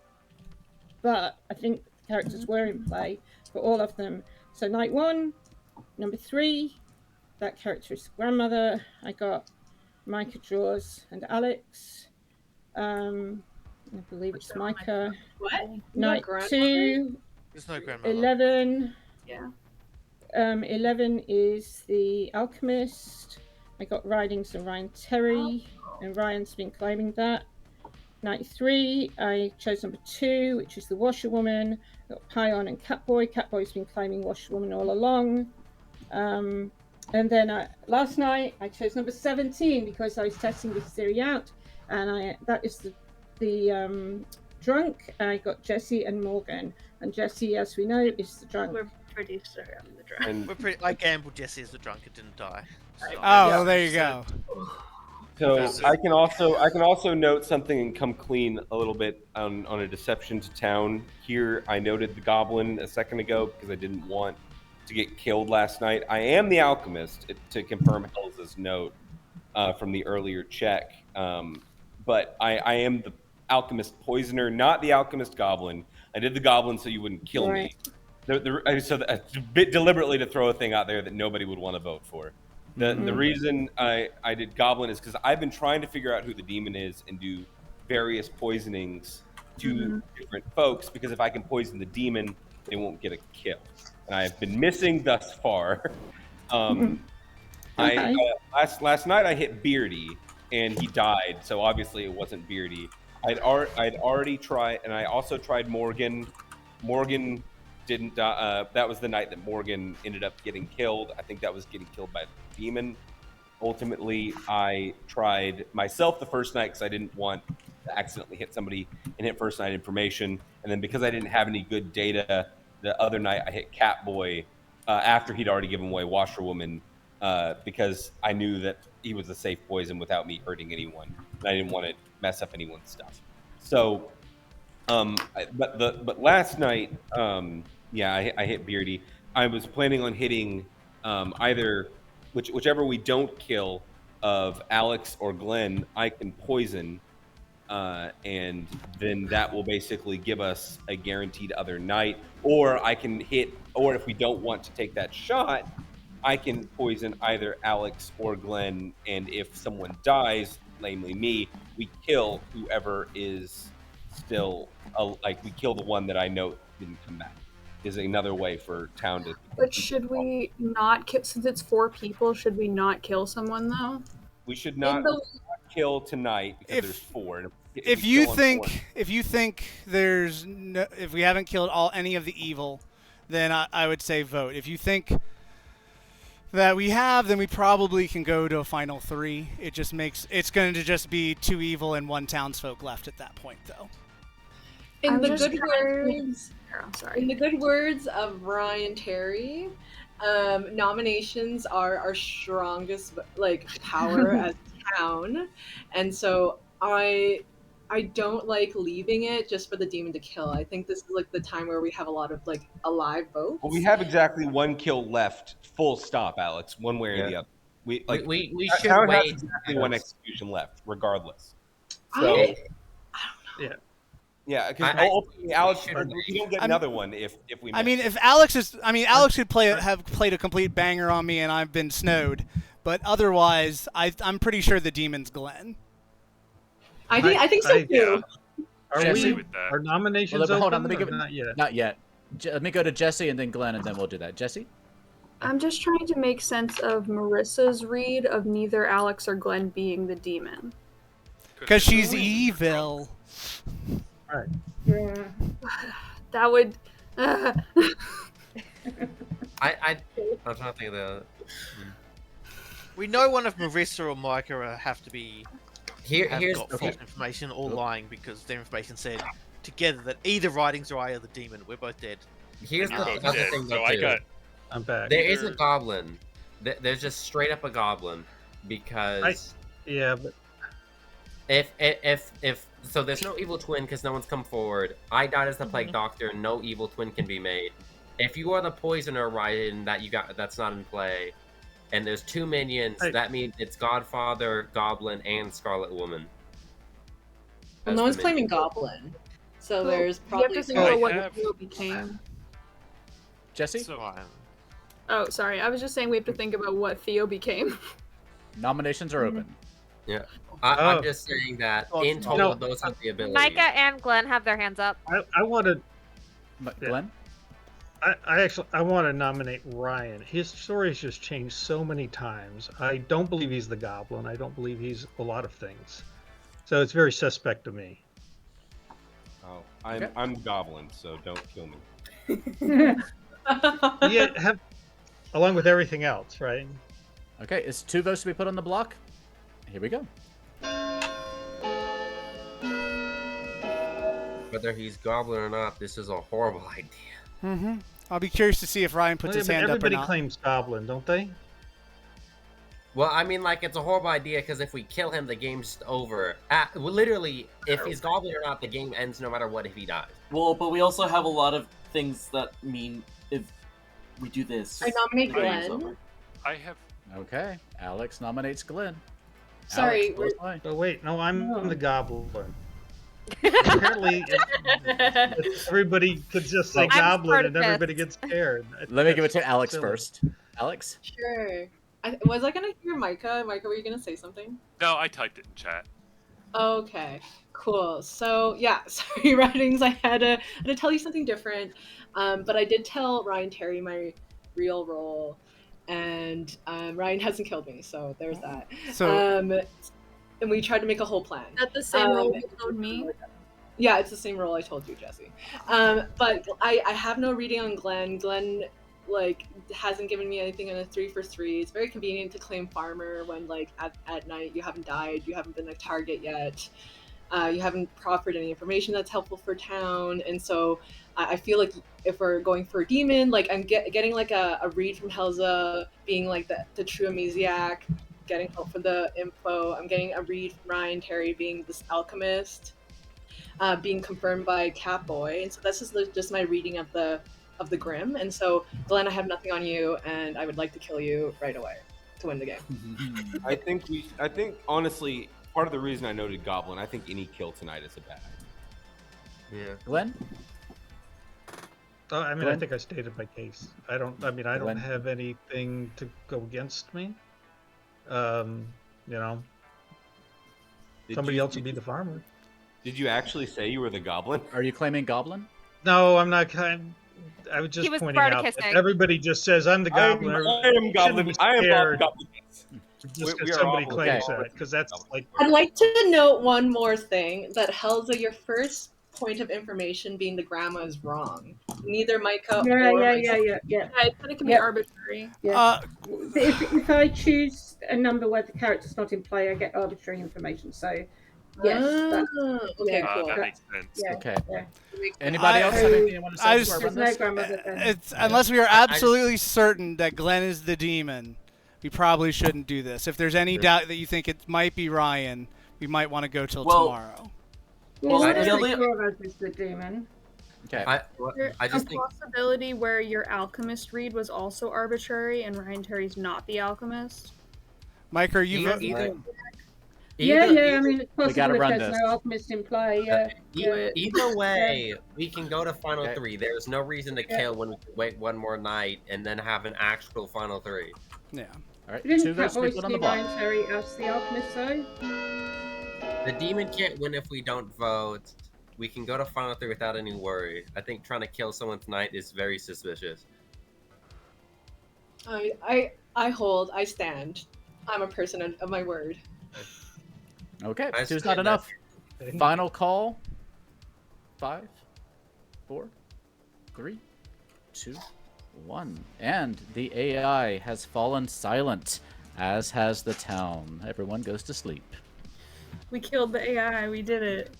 But I think the characters were in play for all of them. So night 1, number 3, that character is grandmother. I got Micah, Jaws, and Alex. I believe it's Micah. What? Night 2. There's no grandmother. 11. Yeah. 11 is the alchemist. I got Ridings and Ryan Terry, and Ryan's been claiming that. Night 3, I chose number 2, which is the washerwoman. I got Pion and Catboy. Catboy's been claiming washerwoman all along. And then last night I chose number 17 because I was testing this theory out, and that is the drunk. I got Jesse and Morgan, and Jesse, as we know, is the drunk. We're pretty sure I'm the drunk. And I gambled Jesse as the drunk and didn't die. So. Oh, well, there you go. So I can also note something and come clean a little bit on a deception to town. Here I noted the goblin a second ago because I didn't want to get killed last night. I am the alchemist to confirm Helza's note from the earlier check, but I am the alchemist poisoner, not the alchemist goblin. I did the goblin so you wouldn't kill me. So a bit deliberately to throw a thing out there that nobody would want to vote for. The reason I did goblin is because I've been trying to figure out who the demon is and do various poisonings to different folks, because if I can poison the demon, they won't get a kill. And I've been missing thus far. Last night I hit Beardy and he died, so obviously it wasn't Beardy. I'd already tried, and I also tried Morgan. Morgan didn't die. That was the night that Morgan ended up getting killed. I think that was getting killed by the demon. Ultimately, I tried myself the first night because I didn't want to accidentally hit somebody and hit first night information. And then because I didn't have any good data, the other night I hit Catboy after he'd already given away Washerwoman because I knew that he was a safe poison without me hurting anyone. And I didn't want to mess up anyone's stuff. So, but last night, I hit Beardy. I was planning on hitting either whichever we don't kill of Alex or Glenn, I can poison, and then that will basically give us a guaranteed other night. Or I can hit, or if we don't want to take that shot, I can poison either Alex or Glenn, and if someone dies, namely me, we kill whoever is still, we kill the one that I know didn't come back. Is another way for town to... But should we not kill, since it's 4 people, should we not kill someone, though? We should not kill tonight because there's 4. If you think there's no, if we haven't killed any of the evil, then I would say vote. If you think that we have, then we probably can go to a final 3. It just makes it's going to just be 2 evil and 1 townsfolk left at that point, though. In the good words of Ryan Terry, nominations are our strongest power as a town, and so I don't like leaving it just for the demon to kill. I think this is the time where we have a lot of alive votes. Well, we have exactly 1 kill left, full stop, Alex, one way or the other. We should wait. Exactly 1 execution left, regardless. So, I don't know. Yeah, because Alex, you don't get another one if we. I mean, if Alex is, Alex could have played a complete banger on me, and I've been snowed. But otherwise, I'm pretty sure the demon's Glenn. I think so too. Are nominations hold on, open? let me give Not yet. Not yet. Let me go to Jesse and then Glenn, and then we'll do that. Jesse? I'm just trying to make sense of Marissa's read of neither Alex or Glenn being the demon. Because she's evil. All right. Yeah. That would. I'm trying to think of the. We know one of Marissa or Micah have to be. Here's got false information or lying because their information said together that either writings or I are the demon. We're both dead. Here's the other thing though too. I'm back. There is a goblin. There's just straight up a goblin because. But. If so, there's no evil twin because no one's come forward. I died as the plague doctor. No evil twin can be made. If you are the poisoner, Ryan, that's not in play. And there's 2 minions. That means it's Godfather, Goblin, and Scarlet Woman. Well, no one's claiming Goblin, so there's probably. You have to think about what Theo became. Jesse? Oh, sorry. I was just saying we have to think about what Theo became. Nominations are open. Yeah. I'm just saying that in total, those have the ability. Micah and Glenn have their hands up. I wanted. Glenn? I want to nominate Ryan. His story has just changed so many times. I don't believe he's the goblin. I don't believe he's a lot of things. So it's very suspect to me. Oh, I'm the goblin, so don't kill me. Along with everything else, right? Okay, it's 2 votes to be put on the block. Here we go. Whether he's goblin or not, this is a horrible idea. Mm-hmm. I'll be curious to see if Ryan puts his hand up or everybody not. claims goblin, don't they? Well, I mean, like, it's a horrible idea because if we kill him, the game's over. Well, literally, if he's goblin or not, the game ends no matter what if he dies. Well, but we also have a lot of things that mean if we do this. I nominate the game's Glenn. over. I have. Okay, Alex nominates Glenn. Sorry, Alex, fine. Oh wait, no, I'm the goblin. Apparently, if everybody could just say I'm goblin and Spartacus. everybody gets scared. Let me give it to Alex silly. first. Alex? Sure. Was I gonna hear Micah? Micah, were you gonna say something? No, I typed it in chat. Okay, cool. So yeah, sorry, writings. I had to tell you something different, but I did tell Ryan Terry my real role, and Ryan hasn't killed me, so there's that. So- and we tried to make a whole plan. Is that the same role you told me? Yeah, it's the same role I told you, Jesse. But I have no reading on Glenn. Glenn, like, hasn't given me anything in a 3 for 3. It's very convenient to claim farmer when, like, at night you haven't died, you haven't been a target yet, you haven't proffered any information that's helpful for town, and so I feel like if we're going for a demon, like, I'm getting like a read from Helza being like the true amnesiac, getting help for the info. I'm getting a read from Ryan Terry being this alchemist, being confirmed by Catboy, and so this is just my reading of the Grim. And so, Glenn, I have nothing on you, and I would like to kill you right away to win the game. I think honestly, part of the reason I noted Goblin, I think any kill tonight is a bad idea. Yeah. Glenn? I mean, Glenn? I think I stated my case. I don't Glenn? have anything to go against me. You know, somebody else would be the farmer. Did you actually say you were the goblin? Are you claiming Goblin? No, I'm not. I was just He was pointing out that Spartacusing. everybody just says I'm the goblin. I am goblin. I am goblin. Just We because are somebody awful. claims Okay. that, because that's like I'd like to note one more thing, that Helza, your first point of information being the grandma is wrong. Neither Micah Yeah, or yeah, myself. yeah. Yeah, it said it can be Yep. arbitrary. Yeah. If I choose a number where the character's not in play, I get arbitrary information. So, yes. Okay, Ah, cool. that makes sense. Yeah. Okay. Yeah. Anybody else have anything you want to say I before I run There's this? no grandmother then. It's unless we are absolutely certain that Glenn is the demon, we probably shouldn't do this. If there's any doubt that you think it might be Ryan, we might want to go till tomorrow. Well, I I feel don't like- think Roros is the demon. Okay. There's I just a think possibility where your alchemist read was also arbitrary and Ryan Terry's not the alchemist. Mike, are you? either, Yeah, either- I mean, it's We gotta possible if run there's this. no alchemist in play. Yeah. Either way, we can go to final Okay. 3. There's no reason to kill when we can wait one more night and then have an actual final 3. Yeah. All right. Didn't 2 votes to be Catboy put on the see block. Ryan Terry as the alchemist though? The demon can't win if we don't vote. We can go to final 3 without any worry. I think trying to kill someone tonight is very suspicious. I hold. I stand. I'm a person of my word. Okay. I 2's stand not enough. that. Final call. 5, 4, 3, 2, 1. And the AI has fallen silent, as has the town. Everyone goes to sleep. We killed the AI. We did it.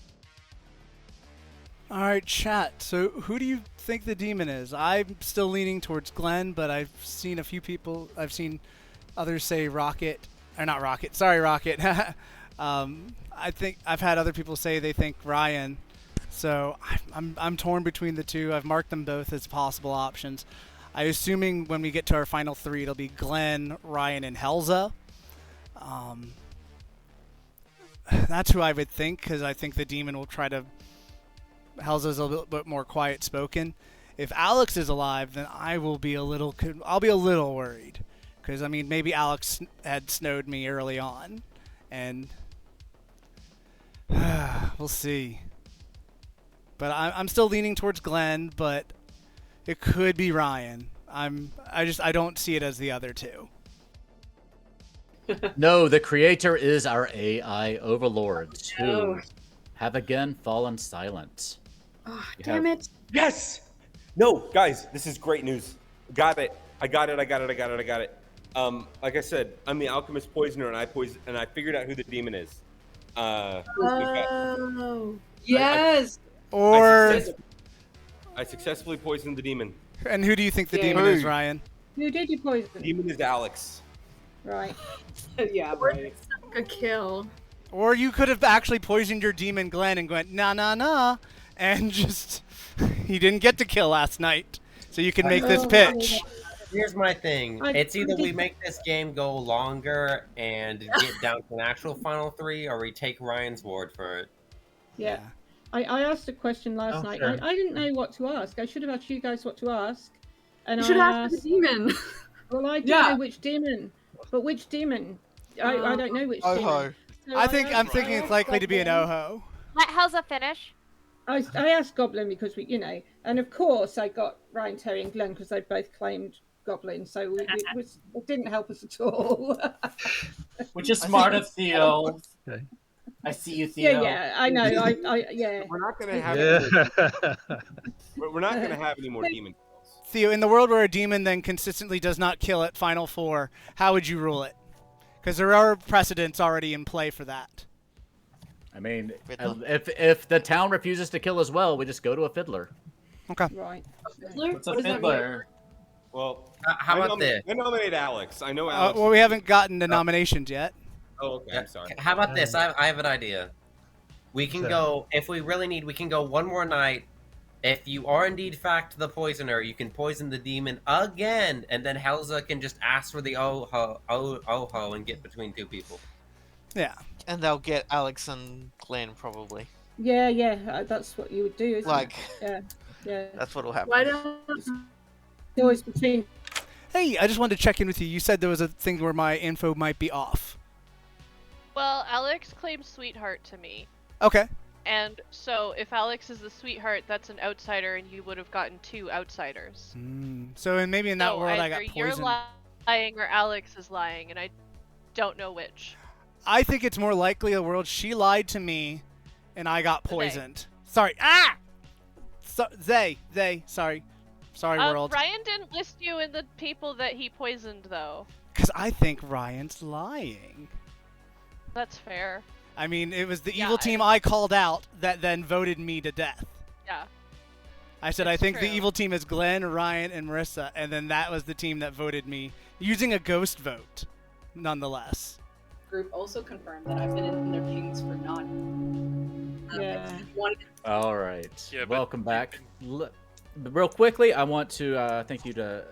All right, chat. So, who do you think the demon is? I'm still leaning towards Glenn, but I've seen a few people. I've seen others say Rocket, or not Rocket. Sorry, Rocket. I think I've had other people say they think Ryan. So I'm torn between the two. I've marked them both as possible options. I'm assuming when we get to our final 3, it'll be Glenn, Ryan, and Helza. That's who I would think, because I think the demon will try to. Helza's a little bit more quiet spoken. If Alex is alive, then I will be a little. I'll be a little worried, because I mean maybe Alex had snowed me early on, and we'll see. But I'm still leaning towards Glenn, but it could be Ryan. I don't see it as the other two. No, the creator is our AI overlords who No. have again fallen silent. Oh, You damn have- it. Yes! No, guys, this is great news. Got it. I got it. Like I said, I'm the alchemist poisoner, and I figured out who the demon is. Oh, yes. I successfully poisoned the demon. And who do you think the demon is, Ryan? Who did you poison? The demon is Alex. Right. Yeah, right. A kill. Or you could have actually poisoned your demon Glenn and went, nah, and just, he didn't get to kill last night. So you can make this pitch. Here's my thing. It's either we make this game go longer and get down to an actual final 3, or we take Ryan's word for it. Yeah. I asked a question last night. sure. I didn't know what to ask. I should have asked you guys what to ask. And You should I ask asked the demon. Well, I don't know which demon. But which demon? I don't know which demon. So I'm thinking it's likely to be an Oho. Let Helza finish. I asked Goblin because and of course I got Ryan, Terry, and Glenn because they both claimed Goblin, so it didn't help us at all. Which is smart of Theo. Okay. I see you, Theo. Yeah, I know. Yeah. We're not gonna have. We're not gonna have any more demon kills. Theo, in the world where a demon then consistently does not kill at Final 4, how would you rule it? Because there are precedents already in play for that. I mean, if the town refuses to kill as well, we just go to a fiddler. Okay. Right. What's a fiddler? Well, how about this? I nominate Alex. I know Alex. Well, we haven't gotten to nominations yet. Oh, okay. I'm sorry. How about this? I have an idea. We can go, if we really need, we can go one more night. If you are indeed fact the poisoner, you can poison the demon again, and then Helza can just ask for the Oho and get between 2 people. Yeah. And they'll get Alex and Glenn probably. Yeah. That's what you would do, isn't Like, it? Yeah. That's what'll happen. Why don't always between? Hey, I just wanted to check in with you. You said there was a thing where my info might be off. Well, Alex claimed sweetheart to me. Okay. And so if Alex is the sweetheart, that's an outsider, and you would have gotten 2 outsiders. So maybe in that world I got either you're poisoned. lying or Alex is lying, and I don't know which. I think it's more likely a world she lied to me, and I got poisoned. Sorry. Sorry. Sorry, world. Ryan didn't list you in the people that he poisoned, though. Because I think Ryan's lying. That's fair. I mean, it was the evil team I called out that then voted me to death. Yeah. I said, I think the evil team is Glenn, Ryan, and Marissa, and then that was the team that voted me, using a ghost vote, nonetheless. Group also confirmed that I've been in their pings for not. All right. Yeah, welcome back. Real quickly, I want to thank you to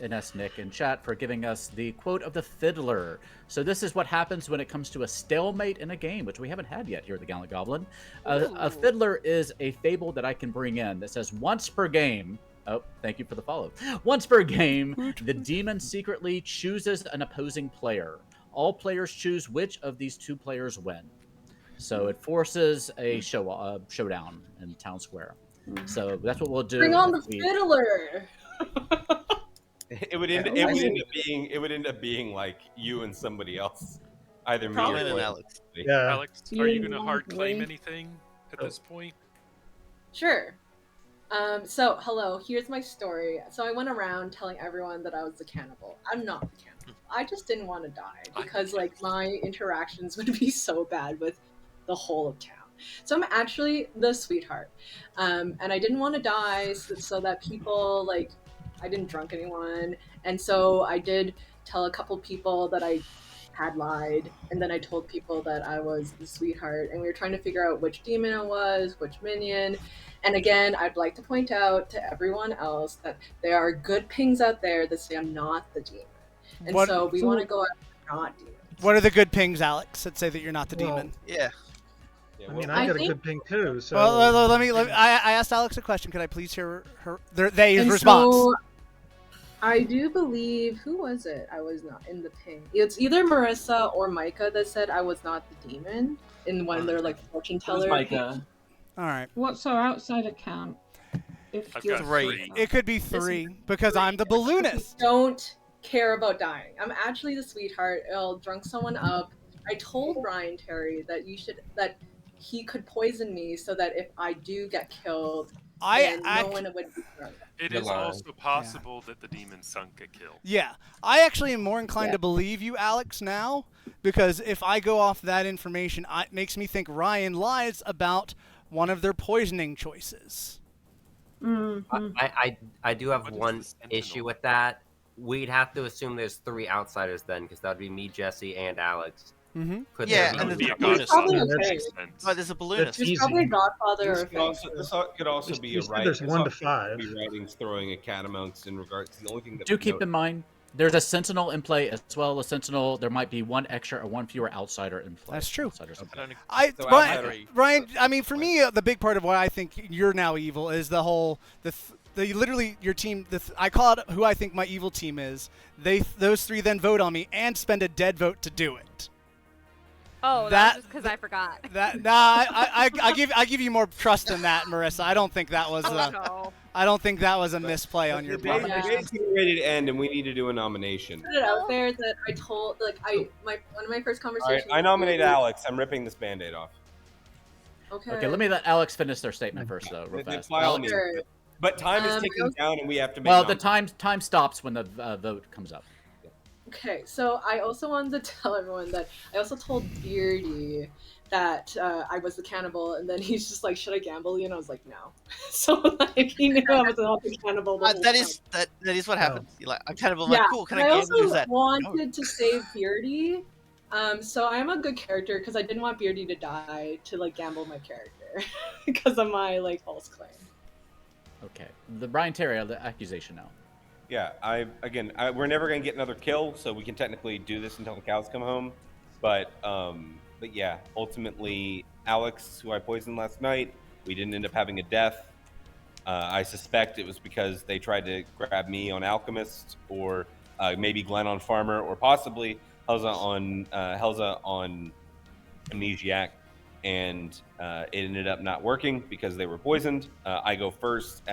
NS Nick in chat for giving us the quote of the fiddler. So this is what happens when it comes to a stalemate in a game, which we haven't had yet here at the Gallant Goblin. A fiddler is a fable that I can bring in that says once per game. Oh, thank you for the follow. Once per game, the demon secretly chooses an opposing player. All players choose which of these 2 players win. So it forces a showdown in town square. So that's what we'll do. Bring on the fiddler. It would end up being like you and somebody else, either me or Alex. Yeah. Alex, are you going to hard claim anything at this point? Sure. So hello, here's my story. So I went around telling everyone that I was the cannibal. I'm not the cannibal. I just didn't want to die because like my interactions would be so bad with the whole of town. So I'm actually the sweetheart. And I didn't want to die so that people, like, I didn't drunk anyone. And so I did tell a couple people that I had lied. And then I told people that I was the sweetheart. And we were trying to figure out which demon it was, which minion. And again, I'd like to point out to everyone else that there are good pings out there that say I'm not the demon. And so we want to go after not demons. What are the good pings, Alex, that say that you're not the demon? Yeah. I mean, I got a good ping too. So well, let me. I asked Alex a question. Could I please hear his response? So, I do believe, who was it? I was not in the ping. It's either Marissa or Micah that said I was not the demon in one of their like fortune teller. Micah. All right. What's our outsider count? If I've got 3. It could be 3 because I'm the balloonist. Don't care about dying. I'm actually the sweetheart. I'll drunk someone up. I told Ryan Terry that he could poison me so that if I do get killed, I no one would be drunk. It is also possible that the demon sunk a kill. Yeah, I actually am more inclined to believe you, Alex, now, because if I go off that information, it makes me think Ryan lies about one of their poisoning choices. I do have one issue with that. We'd have to assume there's 3 outsiders then, because that would be me, Jesse, and Alex. Mm-hmm. Yeah, and there's a balloonist. Oh, there's a balloonist. He's probably a godfather or This could also be a right. There's 1 to 5. Be writings throwing a cat amongst in regards to the only thing that Do keep in mind, there's a sentinel in play as well. A sentinel, there might be 1 extra or 1 fewer outsider in play. That's true. Ryan, Ryan, I mean, for me, the big part of why I think you're now evil is the whole literally your team. I call it who I think my evil team is. Those 3 then vote on me and spend a dead vote to do it. Oh, that's just because I forgot. I give you more trust in that, Marissa. I don't think that was. I don't think that was a misplay on your part. The day's getting ready to end, and we need to do a nomination. Put it out there that I told, one of my first All conversations. right, I nominate Alex. I'm ripping this Band-Aid off. Okay, let me let Alex finish their statement first, though, real fast. But time is ticking down, and we have to make. Well, the time stops when the vote comes up. Okay, so I also wanted to tell everyone that I also told Beardy that I was the cannibal, and then he's just like, "Should I gamble you?" And I was like, "No." So like he knew I was not the cannibal. That is what happens. You're like, I'm cannibal. I'm like, cool. Can I gamble? Also Use that? wanted to save Beardy, so I'm a good character because I didn't want Beardy to die to like gamble my character because of my like false claim. Okay, the Brian Terry, the accusation now. Yeah, we're never gonna get another kill, so we can technically do this until the cows come home. But yeah, ultimately, Alex, who I poisoned last night, we didn't end up having a death. I suspect it was because they tried to grab me on Alchemist, or maybe Glenn on Farmer, or possibly Helza on Amnesiac, and it ended up not working because they were poisoned. I go first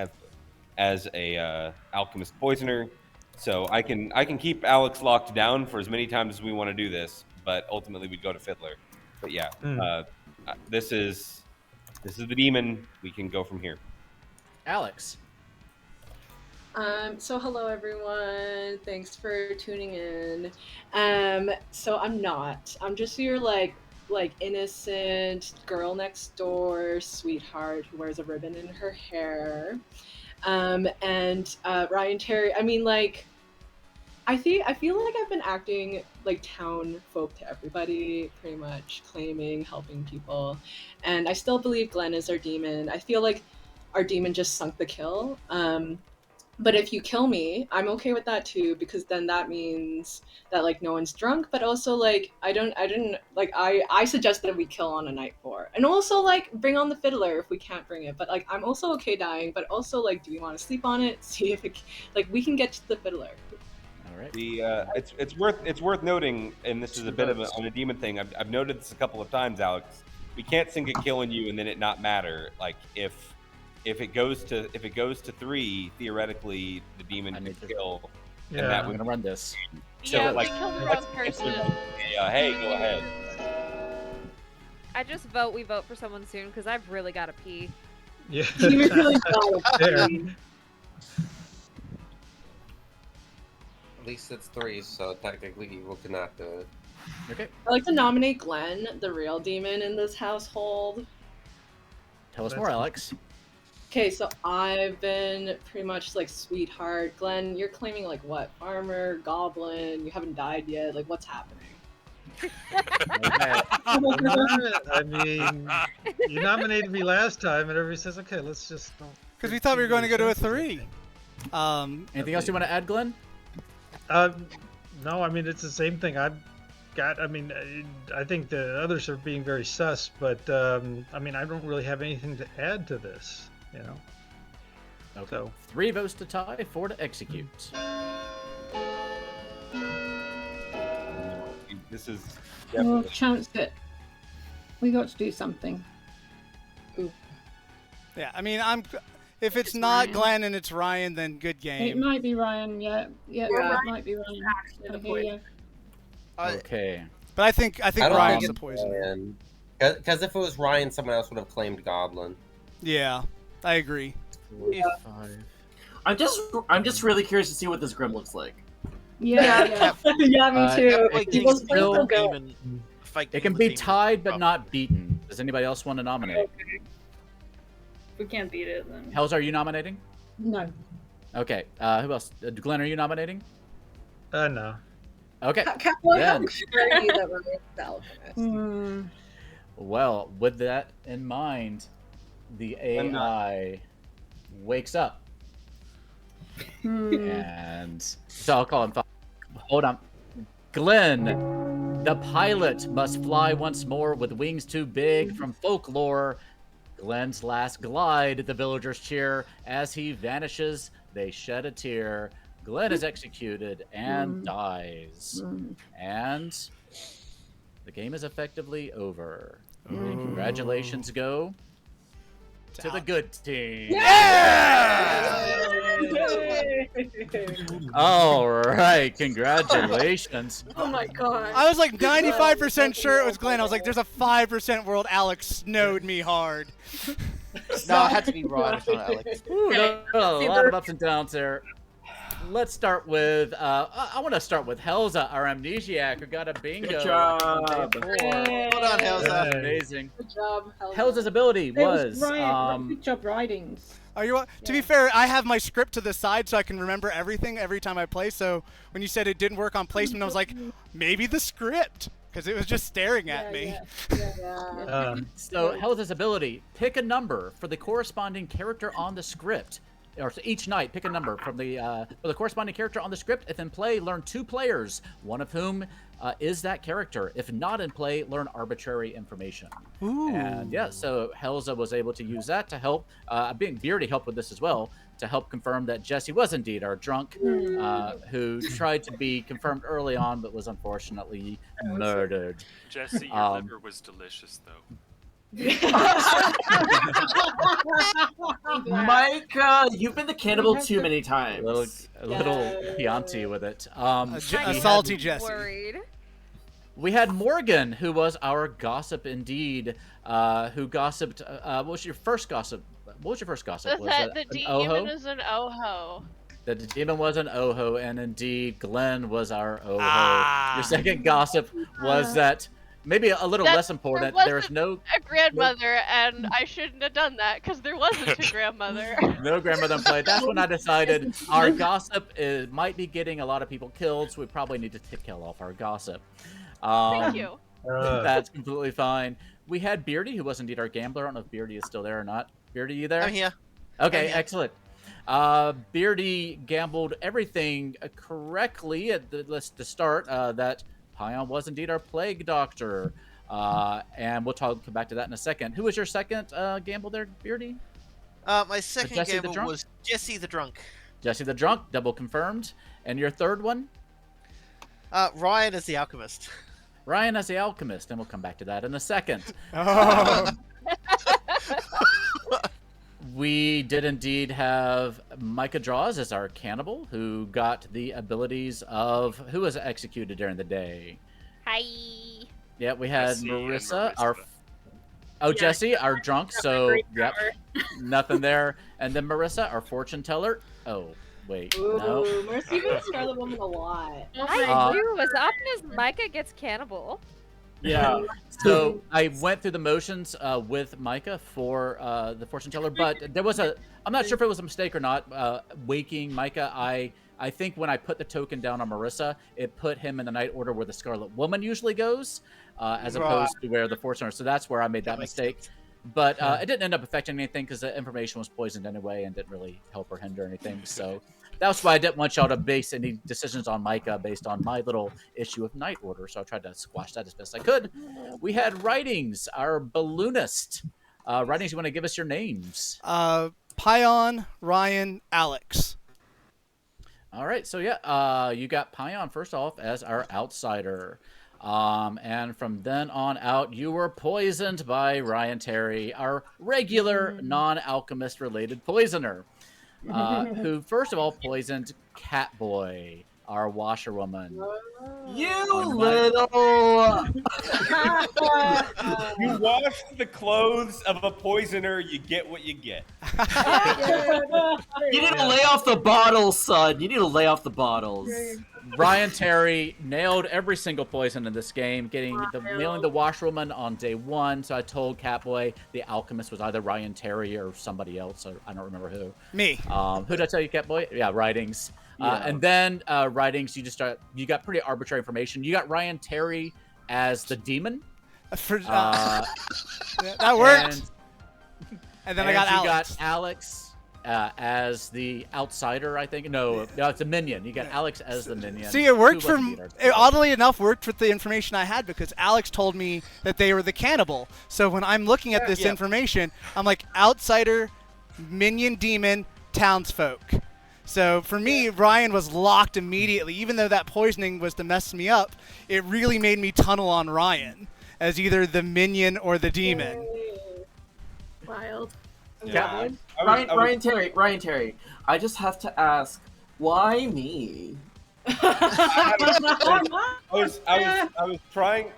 as a alchemist poisoner, so I can keep Alex locked down for as many times as we want to do this, but ultimately we'd go to Fiddler. But yeah, this is the demon. We can go from here. Alex. So hello everyone. Thanks for tuning in. So I'm just your like innocent girl next door sweetheart who wears a ribbon in her hair. And Ryan Terry, I mean, like, I feel like I've been acting like town folk to everybody, pretty much claiming, helping people, and I still believe Glenn is our demon. I feel like our demon just sunk the kill. But if you kill me, I'm okay with that too, because then that means that like no one's drunk, but also like I suggest that we kill on a night 4. And also like bring on the fiddler if we can't bring it. But like I'm also okay dying, but also like do we want to sleep on it? See if it we can get to the fiddler. All right. It's worth noting, and this is a bit of on a demon thing. I've noted this a couple of times, Alex. We can't sink a kill on you and then it not matter. Like if it goes to 3, theoretically the demon can kill. Yeah, and that I'm gonna run this. So Yeah, like, we killed the wrong person. Hey, go ahead. I just we vote for someone soon because I've really got to pee. Yeah. You really gotta pee. At least it's 3, so technically evil cannot do it. Okay. I like to nominate Glenn, the real demon in this household. Tell us more, Alex. Okay, so I've been pretty much like sweetheart. Glenn, you're claiming like what? Farmer, goblin, you haven't died yet. Like what's happening? I mean, you nominated me last time, and everybody says, "Okay, let's just." Because we thought we were going to go to a 3. Anything else you want to add, Glenn? No, I mean it's the same thing. I mean, I think the others are being very sus, but I mean, I don't really have anything to add to this, you know. Okay. So 3 votes to tie, 4 to execute. This is Well, chance it. We got to do something. Yeah, I mean, if it's not Glenn and it's Ryan, then good game. It might be Ryan. Yeah, it might be Ryan. I hear you. Okay. But I think Ryan's the poisoner. Because if it was Ryan, someone else would have claimed Goblin. Yeah, I agree. If I'm just really curious to see what this Grim looks like. Yeah, yeah, me too. He looks so good. demon, It can be tied but not beaten. Does anybody else want to nominate? Okay. If we can't beat it, then. Hells, are you nominating? No. Okay. Who else? Glenn, are you nominating? No. Okay. What Then. are you that Ryan's the alchemist? Well, with that in mind, the AI wakes up. And so I'll call him. Hold on. Glenn, the pilot must fly once more with wings too big from folklore. Glenn's last glide, the villagers cheer. As he vanishes, they shed a tear. Glenn is executed and dies. And the game is effectively over. Congratulations go to the good team. All right, congratulations. Oh my god. I was like 95% sure it was Glenn. I was like, there's a 5% world Alex snowed me hard. No, it had to be Ryan, it's not Alex. Ooh, a lot of ups and downs there. Let's start with, I want to start with Helza, our amnesiac, who got a bingo. Good job. Well done, Helza. Amazing. Good job, Helza's ability was, good job, Ridings. Are you? To be fair, I have my script to the side so I can remember everything every time I play. So when you said it didn't work on placement, I was like, maybe the script, because it was just staring at me. So Helza's ability, pick a number for the corresponding character on the script. Or each night, pick a number from the for the corresponding character on the script. If in play, learn 2 players, one of whom is that character. If not in play, learn arbitrary information. Ooh. And yeah, so Helza was able to use that to help. Beardy helped with this as well, to help confirm that Jesse was indeed our drunk, who tried to be confirmed early on, but was unfortunately murdered. Jesse, your liver was delicious, though. Micah, you've been the cannibal too many times. A little Chianti with it. A salty Jesse. Worried. We had Morgan, who was our gossip indeed, who gossiped. What was your first gossip? What was your first gossip? Was That it the an Oho? demon is an Oho. The demon was an Oho, and indeed Glenn was our Oho. Your second gossip was that maybe a little less important. There is no a grandmother, and I shouldn't have done that because there wasn't a grandmother. No grandmother in play. That's when I decided our gossip might be getting a lot of people killed, so we probably need to kill off our gossip. Thank you. That's completely fine. We had Beardy, who was indeed our gambler. I don't know if Beardy is still there or not. Beardy, you there? I'm here. Okay, I'm here. excellent. Beardy gambled everything correctly at the start. That Pion was indeed our plague doctor. And we'll come back to that in a second. Who was your second gamble there, Beardy? My second Jesse the gamble drunk? was Jesse the drunk. Jesse the drunk, double confirmed. And your third one? Ryan as the alchemist. Ryan as the alchemist, and we'll come back to that in a second. We did indeed have Micah Draws as our cannibal, who got the abilities of who was executed during the day. Hi. Yeah, we had Jesse and Marissa, Marissa. Jesse, our drunk. So yep, nothing there. And then Marissa, our fortune teller. Oh wait, no. Marissa, you've been Scarlet Woman a lot. I do. As often as Micah gets cannibal. Yeah. So I went through the motions with Micah for the fortune teller, but there was I'm not sure if it was a mistake or not. Waking Micah, I think when I put the token down on Marissa, it put him in the night order where the Scarlet Woman usually goes, as opposed to where the fortune. So that's where I made that mistake. But it didn't end up affecting anything because the information was poisoned anyway and didn't really help or hinder anything. So that's why I didn't want y'all to base any decisions on Micah based on my little issue of night order. So I tried to squash that as best I could. We had Writings, our balloonist. Writings, you want to give us your names? Pion, Ryan, Alex. All right. So yeah, you got Pion first off as our outsider. And from then on out, you were poisoned by Ryan Terry, our regular non-alchemist related poisoner, who first of all poisoned Catboy. our washerwoman. You little. You wash the clothes of a poisoner, you get what you get. You need to lay off the bottles, son. You need to lay off the bottles. Ryan Terry nailed every single poison in this game, nailing the washerwoman on day 1. So I told Catboy the alchemist was either Ryan Terry or somebody else. I don't remember who. Me. Who did I tell you, Catboy? Yeah, Writings. Yeah. And then Writings, you got pretty arbitrary information. You got Ryan Terry as the demon. That worked. And then I got Alex. You got Alex as the outsider, I think. No, it's a minion. You got Alex as the minion. See, it worked oddly enough, worked with the information I had because Alex told me that they were the cannibal. So when I'm looking at this information, I'm like, outsider, minion, demon, townsfolk. So for me, Ryan was locked immediately. Even though that poisoning was to mess me up, it really made me tunnel on Ryan as either the minion or the demon. Wild. Yeah. Ryan Terry, I just have to ask, why me? I was trying.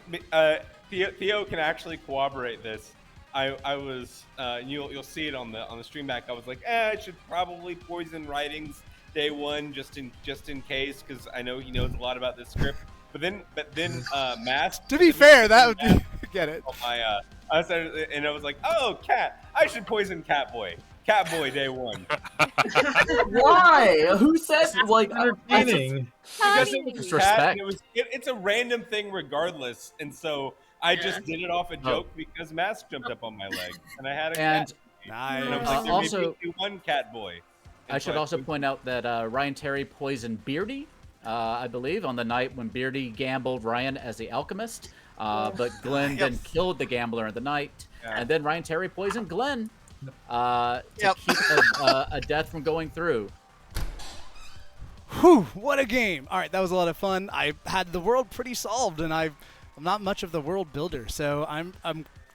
Theo can actually corroborate this. I was you'll see it on the stream back. I was like, I should probably poison Writings day 1 just in case, because I know he knows a lot about this script. But then Mask. To be fair, that would be get it. And I was like, oh, Cat, I should poison Catboy. Catboy day 1. Why? Who said like entertaining? Because it was Cat, and it's a random thing regardless, and so I just did it off a joke because Mask jumped up on my leg, and I had a cat. And I was like, there may be one Catboy. I should also point out that Ryan Terry poisoned Beardy, I believe, on the night when Beardy gambled Ryan as the alchemist. But Glenn then killed the gambler in the night. And then Ryan Terry poisoned Glenn to keep a death from going through. Whew, what a game. All right, that was a lot of fun. I had the world pretty solved, and I'm not much of the world builder, so I'm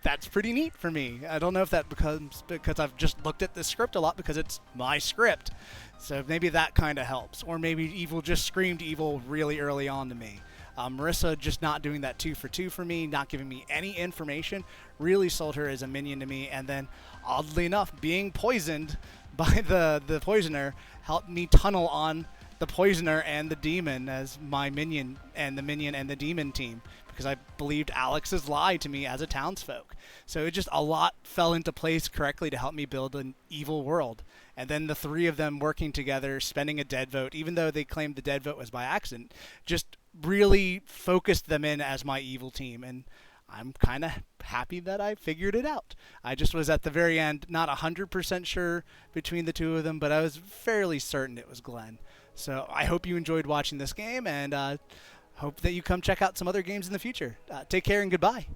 that's pretty neat for me. I don't know if that because I've just looked at this script a lot because it's my script. So maybe that kind of helps. Or maybe evil just screamed evil really early on to me. Marissa just not doing that 2 for 2 for me, not giving me any information, really sold her as a minion to me. And then, oddly enough, being poisoned by the poisoner helped me tunnel on the poisoner and the demon as my minion and the demon team, because I believed Alex's lie to me as a townsfolk. So it just a lot fell into place correctly to help me build an evil world. And then the 3 of them working together, spending a dead vote, even though they claimed the dead vote was by accident, just really focused them in as my evil team. And I'm kind of happy that I figured it out. I just was at the very end not 100% sure between the 2 of them, but I was fairly certain it was Glenn. So I hope you enjoyed watching this game, and hope that you come check out some other games in the future. Take care and goodbye.